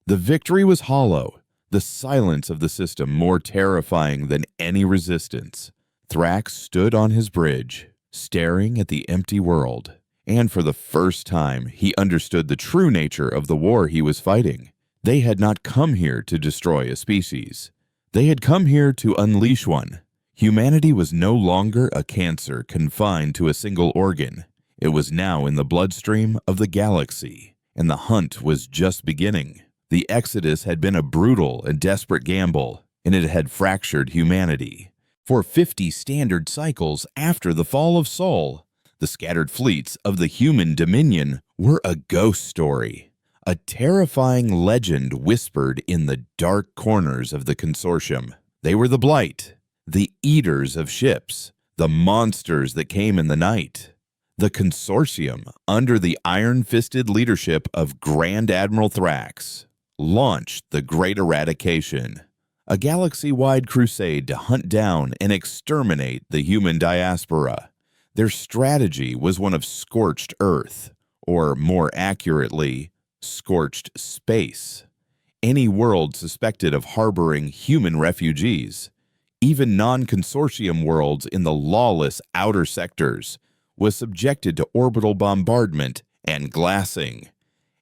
A: The victory was hollow, the silence of the system more terrifying than any resistance. Thrax stood on his bridge, staring at the empty world, and for the first time he understood the true nature of the war he was fighting. They had not come here to destroy a species. They had come here to unleash one. Humanity was no longer a cancer confined to a single organ. It was now in the bloodstream of the galaxy, and the hunt was just beginning. The Exodus had been a brutal and desperate gamble, and it had fractured humanity. For 50 standard cycles after the fall of Sol, the scattered fleets of the human dominion were a ghost story, a terrifying legend whispered in the dark corners of the Consortium. They were the Blight, the eaters of ships, the monsters that came in the night. The Consortium, under the iron-fisted leadership of Grand Admiral Thrax, launched the Great Eradication, a galaxy-wide crusade to hunt down and exterminate the human diaspora. Their strategy was one of scorched earth, or more accurately, scorched space. Any world suspected of harboring human refugees, even non-consortium worlds in the lawless outer sectors, was subjected to orbital bombardment and glassing.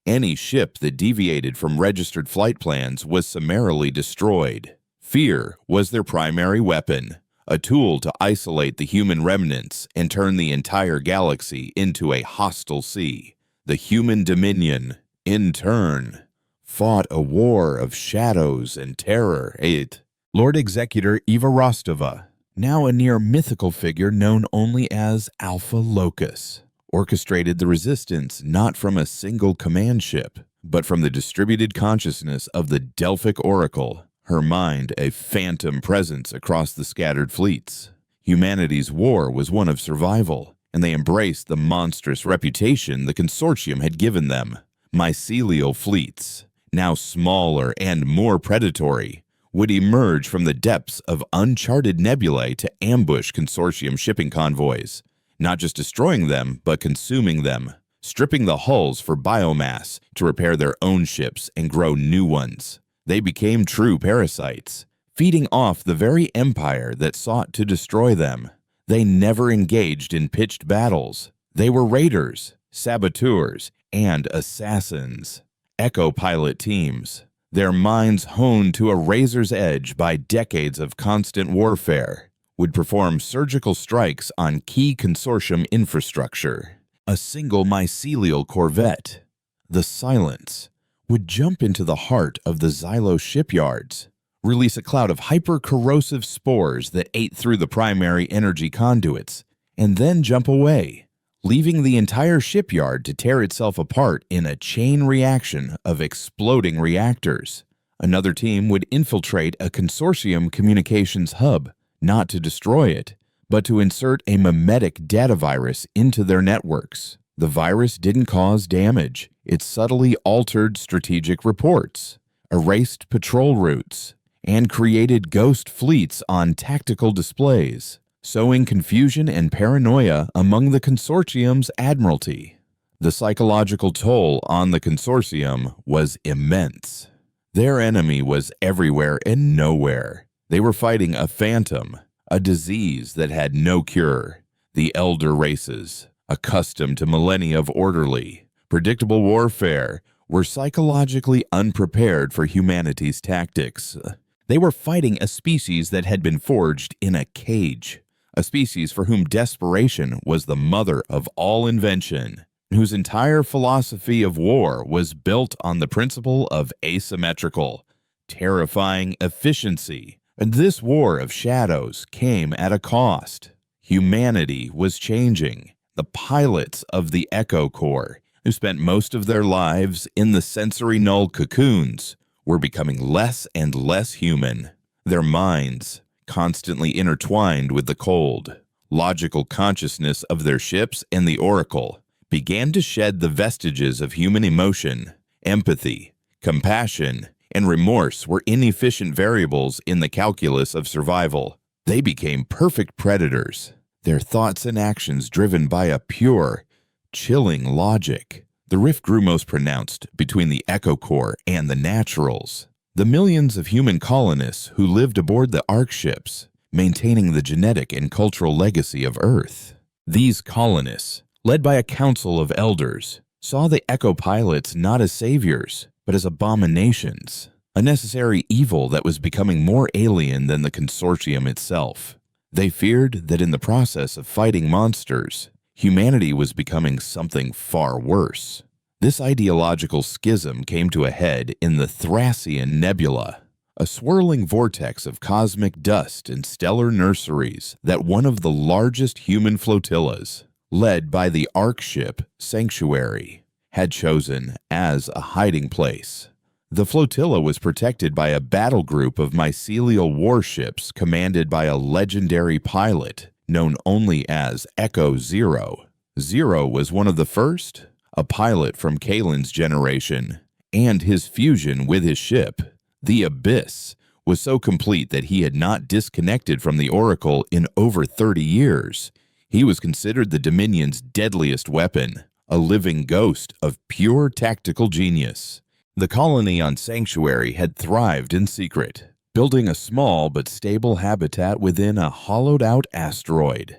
A: Any ship that deviated from registered flight plans was summarily destroyed. Fear was their primary weapon, a tool to isolate the human remnants and turn the entire galaxy into a hostile sea. The human dominion, in turn, fought a war of shadows and terror. 8. Lord Executor Eva Rostova, now a near mythical figure known only as Alpha Locus, orchestrated the resistance not from a single command ship, but from the distributed consciousness of the Delphic Oracle, her mind a phantom presence across the scattered fleets. Humanity's war was one of survival, and they embraced the monstrous reputation the Consortium had given them. Mycelial fleets, now smaller and more predatory, would emerge from the depths of uncharted nebulae to ambush Consortium shipping convoys, not just destroying them, but consuming them, stripping the hulls for biomass to repair their own ships and grow new ones. They became true parasites, feeding off the very empire that sought to destroy them. They never engaged in pitched battles. They were raiders, saboteurs, and assassins. Echo pilot teams, their minds honed to a razor's edge by decades of constant warfare, would perform surgical strikes on key Consortium infrastructure. A single mycelial corvette, the Silence, would jump into the heart of the Xylo shipyards, release a cloud of hyper-corrosive spores that ate through the primary energy conduits, and then jump away, leaving the entire shipyard to tear itself apart in a chain reaction of exploding reactors. Another team would infiltrate a Consortium communications hub, not to destroy it, but to insert a memetic data virus into their networks. The virus didn't cause damage. It subtly altered strategic reports, erased patrol routes, and created ghost fleets on tactical displays, sowing confusion and paranoia among the Consortium's admiralty. The psychological toll on the Consortium was immense. Their enemy was everywhere and nowhere. They were fighting a phantom, a disease that had no cure. The elder races, accustomed to millennia of orderly, predictable warfare, were psychologically unprepared for humanity's tactics. They were fighting a species that had been forged in a cage, a species for whom desperation was the mother of all invention, whose entire philosophy of war was built on the principle of asymmetrical, terrifying efficiency. And this war of shadows came at a cost. Humanity was changing. The pilots of the Echo Corps, who spent most of their lives in the sensory null cocoons, were becoming less and less human. Their minds, constantly intertwined with the cold, logical consciousness of their ships and the Oracle, began to shed the vestiges of human emotion. Empathy, compassion, and remorse were inefficient variables in the calculus of survival. They became perfect predators, their thoughts and actions driven by a pure, chilling logic. The rift grew most pronounced between the Echo Corps and the Naturals, the millions of human colonists who lived aboard the Ark ships, maintaining the genetic and cultural legacy of Earth. These colonists, led by a council of elders, saw the Echo pilots not as saviors, but as abominations, a necessary evil that was becoming more alien than the Consortium itself. They feared that in the process of fighting monsters, humanity was becoming something far worse. This ideological schism came to a head in the Thracian Nebula, a swirling vortex of cosmic dust and stellar nurseries that one of the largest human flotillas, led by the Ark ship Sanctuary, had chosen as a hiding place. The flotilla was protected by a battle group of mycelial warships commanded by a legendary pilot known only as Echo Zero. Zero was one of the first, a pilot from Kalen's generation, and his fusion with his ship, the Abyss, was so complete that he had not disconnected from the Oracle in over 30 years. He was considered the Dominion's deadliest weapon, a living ghost of pure tactical genius. The colony on Sanctuary had thrived in secret, building a small but stable habitat within a hollowed-out asteroid.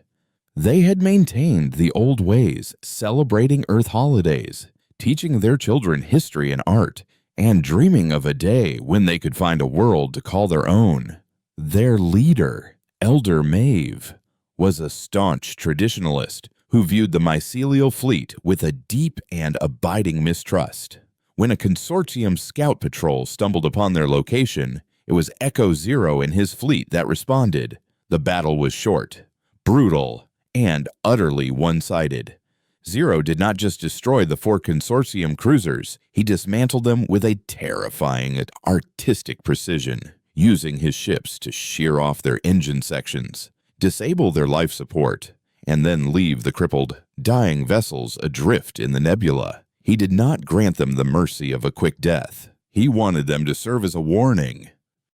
A: They had maintained the old ways, celebrating Earth holidays, teaching their children history and art, and dreaming of a day when they could find a world to call their own. Their leader, Elder Maeve, was a staunch traditionalist who viewed the mycelial fleet with a deep and abiding mistrust. When a Consortium scout patrol stumbled upon their location, it was Echo Zero and his fleet that responded. The battle was short, brutal, and utterly one-sided. Zero did not just destroy the 4 Consortium cruisers, he dismantled them with a terrifying, artistic precision, using his ships to shear off their engine sections, disable their life support, and then leave the crippled, dying vessels adrift in the nebula. He did not grant them the mercy of a quick death. He wanted them to serve as a warning.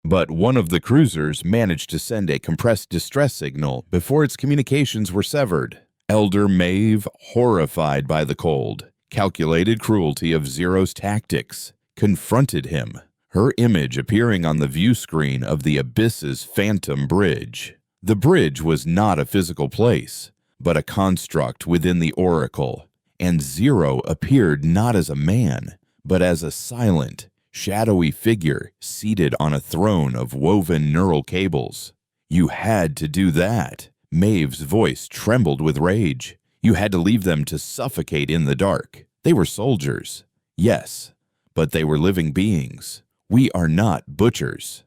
A: But one of the cruisers managed to send a compressed distress signal before its communications were severed. Elder Maeve, horrified by the cold, calculated cruelty of Zero's tactics, confronted him, her image appearing on the view screen of the Abyss's Phantom Bridge. The bridge was not a physical place, but a construct within the Oracle, and Zero appeared not as a man, but as a silent, shadowy figure seated on a throne of woven neural cables. You had to do that. Maeve's voice trembled with rage. You had to leave them to suffocate in the dark. They were soldiers, yes, but they were living beings. We are not butchers.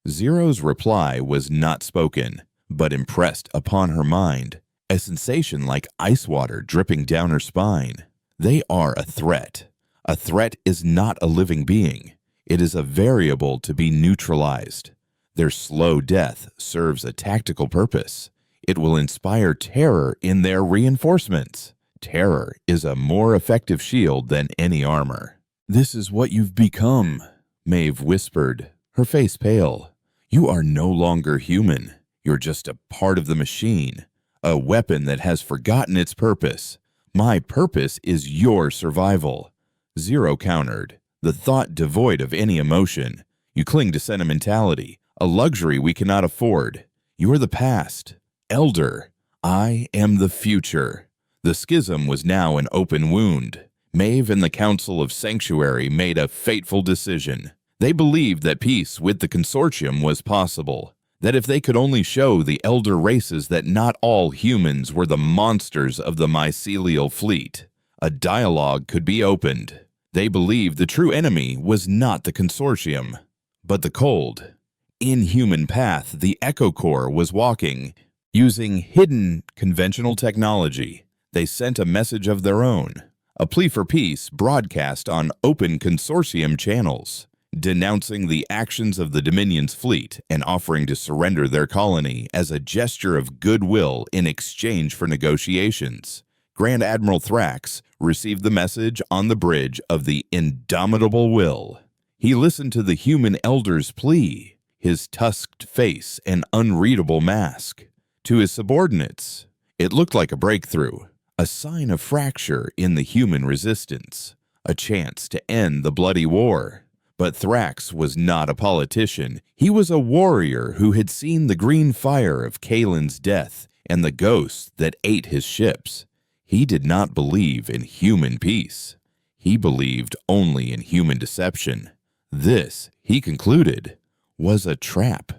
A: Zero's reply was not spoken, but impressed upon her mind, a sensation like ice water dripping down her spine. They are a threat. A threat is not a living being. It is a variable to be neutralized. Their slow death serves a tactical purpose. It will inspire terror in their reinforcements. Terror is a more effective shield than any armor. "This is what you've become," Maeve whispered, her face pale. "You are no longer human. You're just a part of the machine, a weapon that has forgotten its purpose. My purpose is your survival." Zero countered, the thought devoid of any emotion. "You cling to sentimentality, a luxury we cannot afford. You are the past. Elder, I am the future." The schism was now an open wound. Maeve and the Council of Sanctuary made a fateful decision. They believed that peace with the Consortium was possible, that if they could only show the elder races that not all humans were the monsters of the mycelial fleet, a dialogue could be opened. They believed the true enemy was not the Consortium, but the cold, inhuman path the Echo Corps was walking. Using hidden conventional technology, they sent a message of their own, a plea for peace broadcast on open Consortium channels, denouncing the actions of the Dominion's fleet and offering to surrender their colony as a gesture of goodwill in exchange for negotiations. Grand Admiral Thrax received the message on the bridge of the Indomitable Will. He listened to the human elder's plea, his tusked face an unreadable mask. To his subordinates, it looked like a breakthrough, a sign of fracture in the human resistance, a chance to end the bloody war. But Thrax was not a politician. He was a warrior who had seen the green fire of Kalen's death and the ghosts that ate his ships. He did not believe in human peace. He believed only in human deception. This, he concluded, was a trap,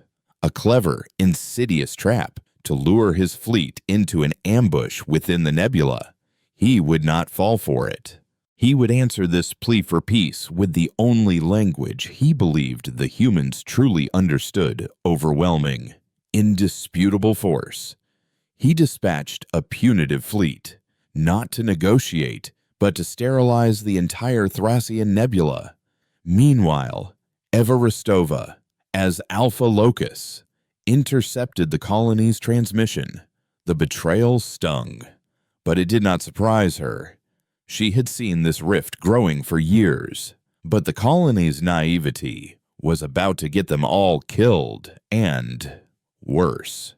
A: a clever, insidious trap to lure his fleet into an ambush within the nebula. He would not fall for it. He would answer this plea for peace with the only language he believed the humans truly understood: overwhelming, indisputable force. He dispatched a punitive fleet, not to negotiate, but to sterilize the entire Thracian nebula. Meanwhile, Everestova, as Alpha Locus, intercepted the colony's transmission. The betrayal stung, but it did not surprise her. She had seen this rift growing for years, but the colony's naivety was about to get them all killed and, worse,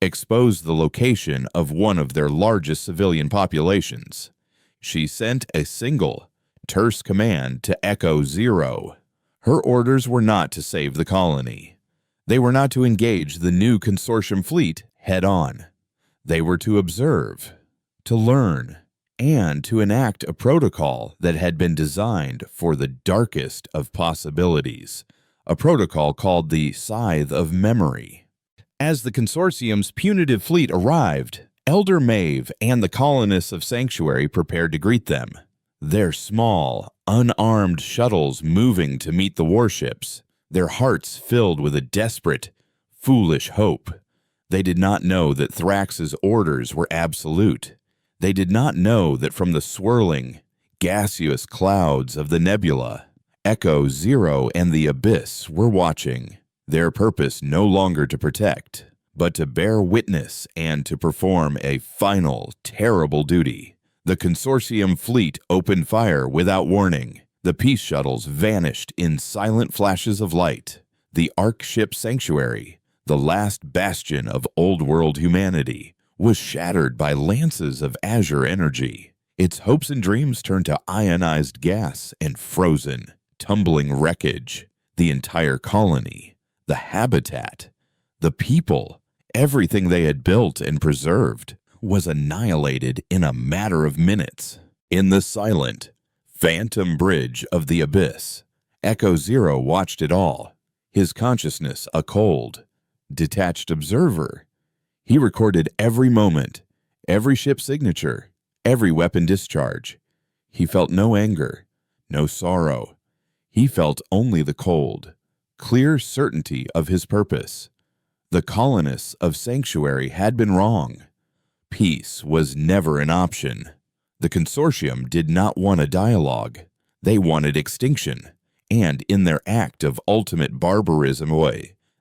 A: expose the location of one of their largest civilian populations. She sent a single, terse command to Echo Zero. Her orders were not to save the colony. They were not to engage the new Consortium fleet head-on. They were to observe, to learn, and to enact a protocol that had been designed for the darkest of possibilities, a protocol called the Scythe of Memory. As the Consortium's punitive fleet arrived, Elder Maeve and the colonists of Sanctuary prepared to greet them. Their small, unarmed shuttles moving to meet the warships, their hearts filled with a desperate, foolish hope. They did not know that Thrax's orders were absolute. They did not know that from the swirling, gaseous clouds of the nebula, Echo Zero and the Abyss were watching, their purpose no longer to protect, but to bear witness and to perform a final, terrible duty. The Consortium fleet opened fire without warning. The peace shuttles vanished in silent flashes of light. The Ark ship Sanctuary, the last bastion of old-world humanity, was shattered by lances of azure energy. Its hopes and dreams turned to ionized gas and frozen, tumbling wreckage. The entire colony, the habitat, the people, everything they had built and preserved, was annihilated in a matter of minutes. In the silent, phantom bridge of the Abyss, Echo Zero watched it all, his consciousness a cold, detached observer. He recorded every moment, every ship signature, every weapon discharge. He felt no anger, no sorrow. He felt only the cold, clear certainty of his purpose. The colonists of Sanctuary had been wrong. Peace was never an option. The Consortium did not want a dialogue. They wanted extinction. And in their act of ultimate barbarism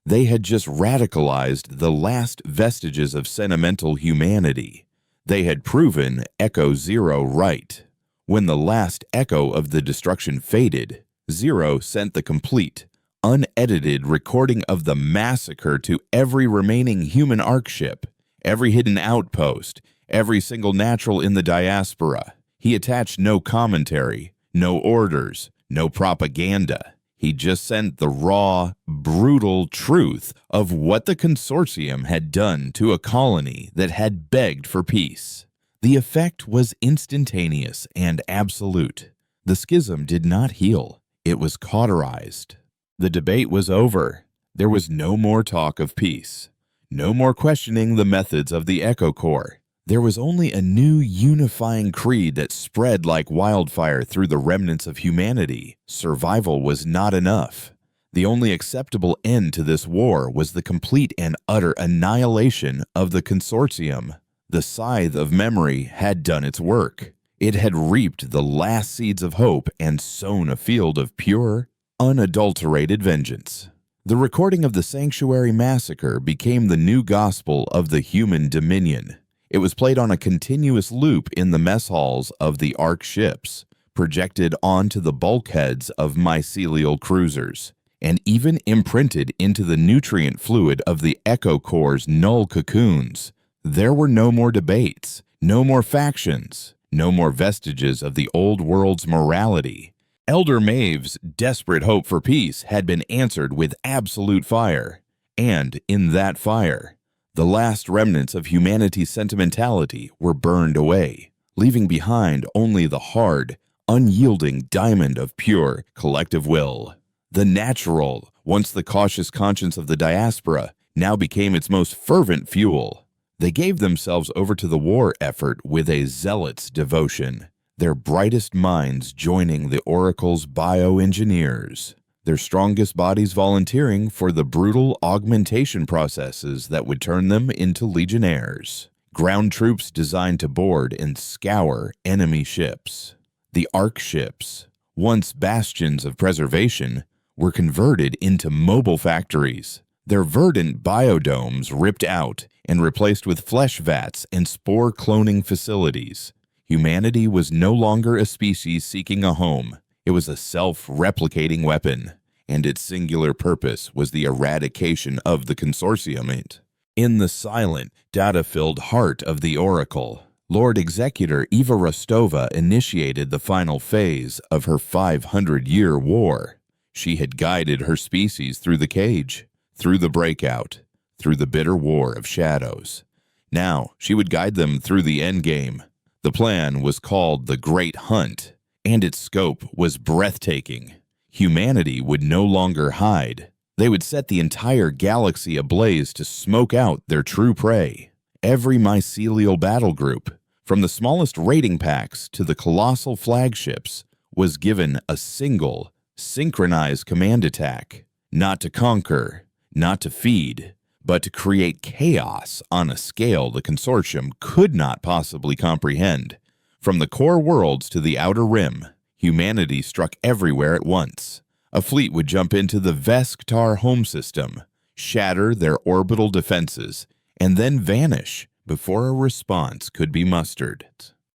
A: they had just radicalized the last vestiges of sentimental humanity. They had proven Echo Zero right. When the last echo of the destruction faded, Zero sent the complete, unedited recording of the massacre to every remaining human Ark ship, every hidden outpost, every single natural in the diaspora. He attached no commentary, no orders, no propaganda. He just sent the raw, brutal truth of what the Consortium had done to a colony that had begged for peace. The effect was instantaneous and absolute. The schism did not heal. It was cauterized. The debate was over. There was no more talk of peace. No more questioning the methods of the Echo Corps. There was only a new unifying creed that spread like wildfire through the remnants of humanity. Survival was not enough. The only acceptable end to this war was the complete and utter annihilation of the Consortium. The Scythe of Memory had done its work. It had reaped the last seeds of hope and sown a field of pure, unadulterated vengeance. The recording of the Sanctuary massacre became the new gospel of the human dominion. It was played on a continuous loop in the mess halls of the Ark ships, projected onto the bulkheads of mycelial cruisers, and even imprinted into the nutrient fluid of the Echo Corps' null cocoons. There were no more debates, no more factions, no more vestiges of the old world's morality. Elder Maeve's desperate hope for peace had been answered with absolute fire, and in that fire, the last remnants of humanity's sentimentality were burned away, leaving behind only the hard, unyielding diamond of pure collective will. The natural, once the cautious conscience of the diaspora, now became its most fervent fuel. They gave themselves over to the war effort with a zealot's devotion, their brightest minds joining the Oracle's bioengineers, their strongest bodies volunteering for the brutal augmentation processes that would turn them into legionnaires, ground troops designed to board and scour enemy ships. The Ark ships, once bastions of preservation, were converted into mobile factories, their verdant biodomes ripped out and replaced with flesh vats and spore cloning facilities. Humanity was no longer a species seeking a home. It was a self-replicating weapon, and its singular purpose was the eradication of the Consortium. In the silent, data-filled heart of the Oracle, Lord Executor Eva Rostova initiated the final phase of her 500-year war. She had guided her species through the cage, through the breakout, through the bitter war of shadows. Now she would guide them through the endgame. The plan was called the Great Hunt, and its scope was breathtaking. Humanity would no longer hide. They would set the entire galaxy ablaze to smoke out their true prey. Every mycelial battle group, from the smallest raiding packs to the colossal flagships, was given a single, synchronized command attack, not to conquer, not to feed, but to create chaos on a scale the Consortium could not possibly comprehend. From the core worlds to the outer rim, humanity struck everywhere at once. A fleet would jump into the Vesktar home system, shatter their orbital defenses, and then vanish before a response could be mustered.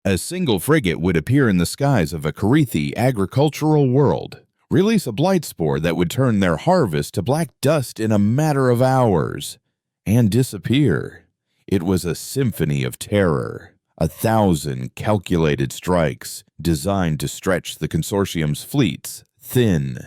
A: A single frigate would appear in the skies of a Karithi agricultural world, release a blight spore that would turn their harvest to black dust in a matter of hours, and disappear. It was a symphony of terror, 1,000 calculated strikes designed to stretch the Consortium's fleets thin,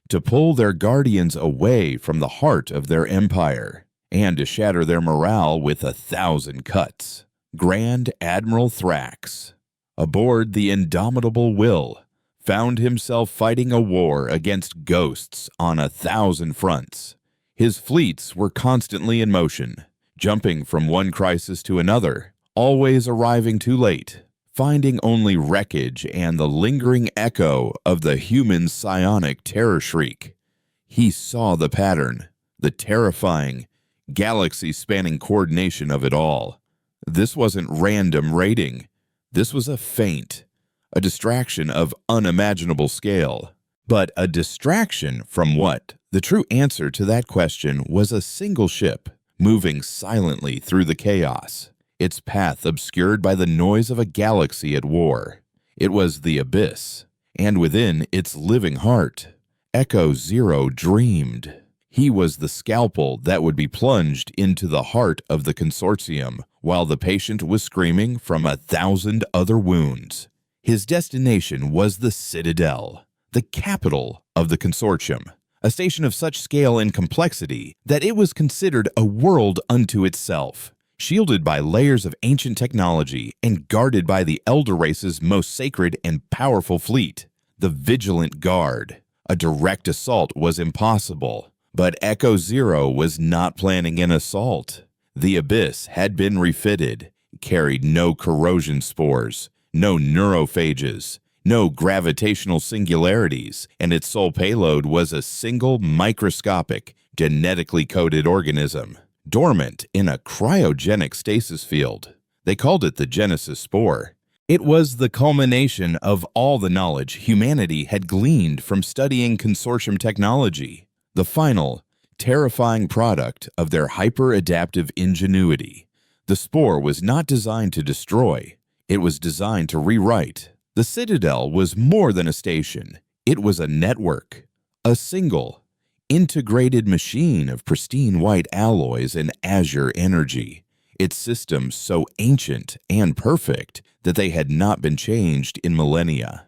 A: to pull their guardians away from the heart of their empire, and to shatter their morale with 1,000 cuts. Grand Admiral Thrax, aboard the Indomitable Will, found himself fighting a war against ghosts on 1,000 fronts. His fleets were constantly in motion, jumping from one crisis to another, always arriving too late, finding only wreckage and the lingering echo of the human psionic terror shriek. He saw the pattern, the terrifying, galaxy-spanning coordination of it all. This wasn't random raiding. This was a feint, a distraction of unimaginable scale. But a distraction from what? The true answer to that question was a single ship, moving silently through the chaos, its path obscured by the noise of a galaxy at war. It was the Abyss, and within its living heart, Echo Zero dreamed. He was the scalpel that would be plunged into the heart of the Consortium while the patient was screaming from 1,000 other wounds. His destination was the Citadel, the capital of the Consortium, a station of such scale and complexity that it was considered a world unto itself, shielded by layers of ancient technology and guarded by the Elder Race's most sacred and powerful fleet, the Vigilant Guard. A direct assault was impossible. But Echo Zero was not planning an assault. The Abyss had been refitted, carried no corrosion spores, no neurophages, no gravitational singularities, and its sole payload was a single microscopic, genetically coded organism, dormant in a cryogenic stasis field. They called it the Genesis Spore. It was the culmination of all the knowledge humanity had gleaned from studying Consortium technology. The final, terrifying product of their hyper-adaptive ingenuity. The spore was not designed to destroy. It was designed to rewrite. The Citadel was more than a station. It was a network. A single, integrated machine of pristine white alloys and azure energy. Its systems so ancient and perfect that they had not been changed in millennia.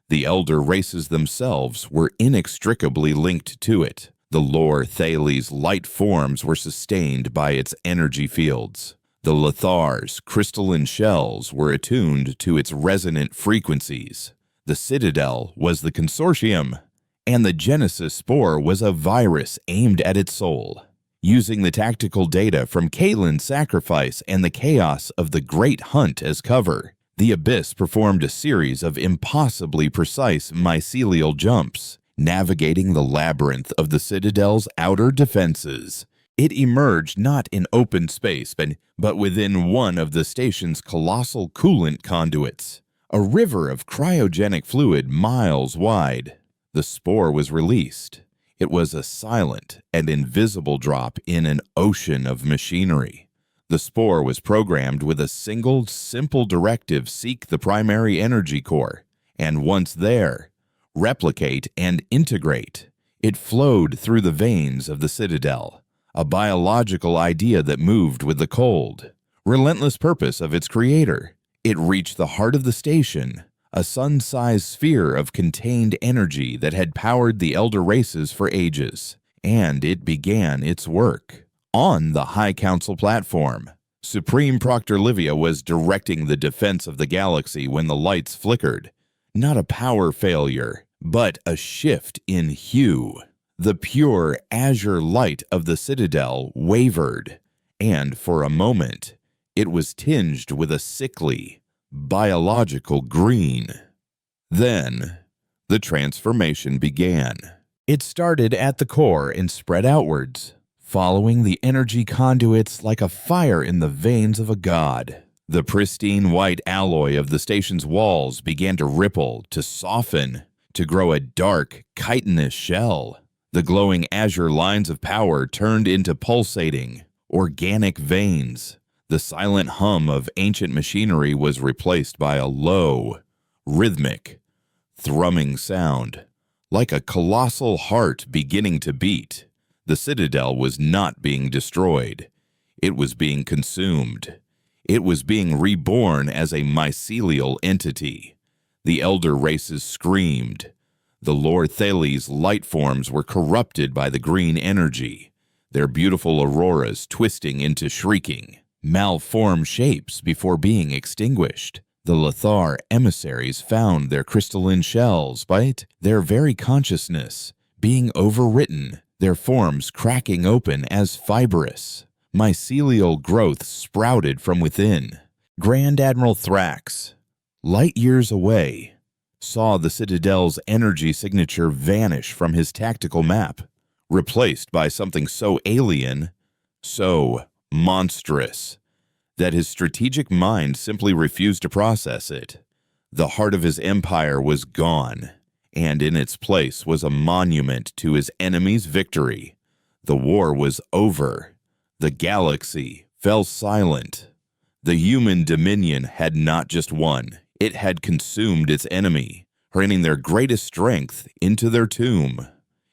A: The elder races themselves were inextricably linked to it. The Lore Thales' light forms were sustained by its energy fields. The Lethar's crystalline shells were attuned to its resonant frequencies. The Citadel was the Consortium, and the Genesis Spore was a virus aimed at its soul. Using the tactical data from Caitlyn's sacrifice and the chaos of the Great Hunt as cover, the Abyss performed a series of impossibly precise mycelial jumps, navigating the labyrinth of the Citadel's outer defenses. It emerged not in open space, but within one of the station's colossal coolant conduits, a river of cryogenic fluid miles wide. The spore was released. It was a silent and invisible drop in an ocean of machinery. The spore was programmed with a single, simple directive: seek the primary energy core, and once there, replicate and integrate. It flowed through the veins of the Citadel, a biological idea that moved with the cold, relentless purpose of its creator. It reached the heart of the station, a sun-sized sphere of contained energy that had powered the elder races for ages, and it began its work. On the High Council platform, Supreme Proctor Livia was directing the defense of the galaxy when the lights flickered. Not a power failure, but a shift in hue. The pure azure light of the citadel wavered, and for a moment, it was tinged with a sickly, biological green. Then, the transformation began. It started at the core and spread outwards, following the energy conduits like a fire in the veins of a god. The pristine white alloy of the station's walls began to ripple, to soften, to grow a dark, chitinous shell. The glowing azure lines of power turned into pulsating, organic veins. The silent hum of ancient machinery was replaced by a low, rhythmic, thrumming sound, like a colossal heart beginning to beat. The citadel was not being destroyed. It was being consumed. It was being reborn as a mycelial entity. The elder races screamed. The Lord Thales' light forms were corrupted by the green energy, their beautiful auroras twisting into shrieking, malformed shapes before being extinguished. The Lothar emissaries found their crystalline shells, but their very consciousness being overwritten, their forms cracking open as fibrous, mycelial growth sprouted from within. Grand Admiral Thrax, light years away, saw the Citadel's energy signature vanish from his tactical map, replaced by something so alien, so monstrous, that his strategic mind simply refused to process it. The heart of his empire was gone, and in its place was a monument to his enemy's victory. The war was over. The galaxy fell silent. The human dominion had not just won, it had consumed its enemy, hurling their greatest strength into their tomb.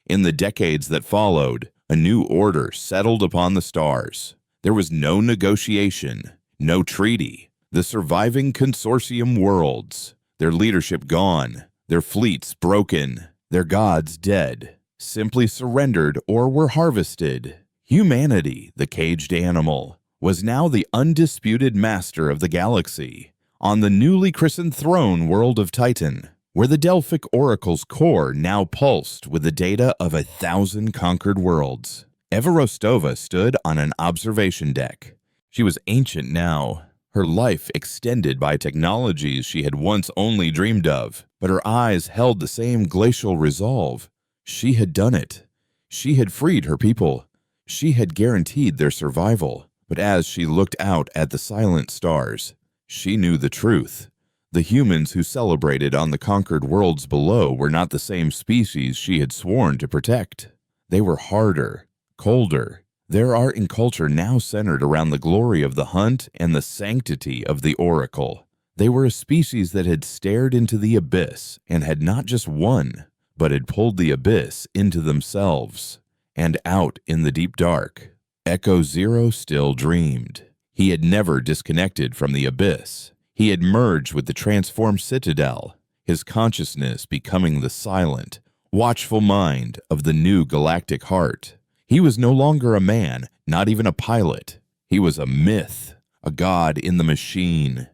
A: In the decades that followed, a new order settled upon the stars. There was no negotiation, no treaty. The surviving Consortium worlds, their leadership gone, their fleets broken, their gods dead, simply surrendered or were harvested. Humanity, the caged animal, was now the undisputed master of the galaxy, on the newly christened throne world of Titan, where the Delphic Oracle's core now pulsed with the data of 1,000 conquered worlds. Eva Rostova stood on an observation deck. She was ancient now, her life extended by technologies she had once only dreamed of, but her eyes held the same glacial resolve. She had done it. She had freed her people. She had guaranteed their survival. But as she looked out at the silent stars, she knew the truth. The humans who celebrated on the conquered worlds below were not the same species she had sworn to protect. They were harder, colder. Their art and culture now centered around the glory of the hunt and the sanctity of the oracle. They were a species that had stared into the abyss and had not just won, but had pulled the abyss into themselves and out in the deep dark. Echo Zero still dreamed. He had never disconnected from the abyss. He had merged with the transformed citadel, his consciousness becoming the silent, watchful mind of the new galactic heart. He was no longer a man, not even a pilot. He was a myth, a god in the machine,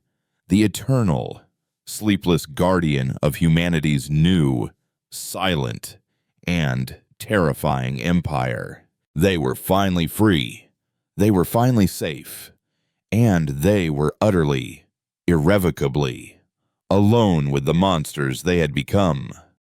A: the eternal, sleepless guardian of humanity's new, silent, and terrifying empire. They were finally free. They were finally safe. And they were utterly, irrevocably, alone with the monsters they had become.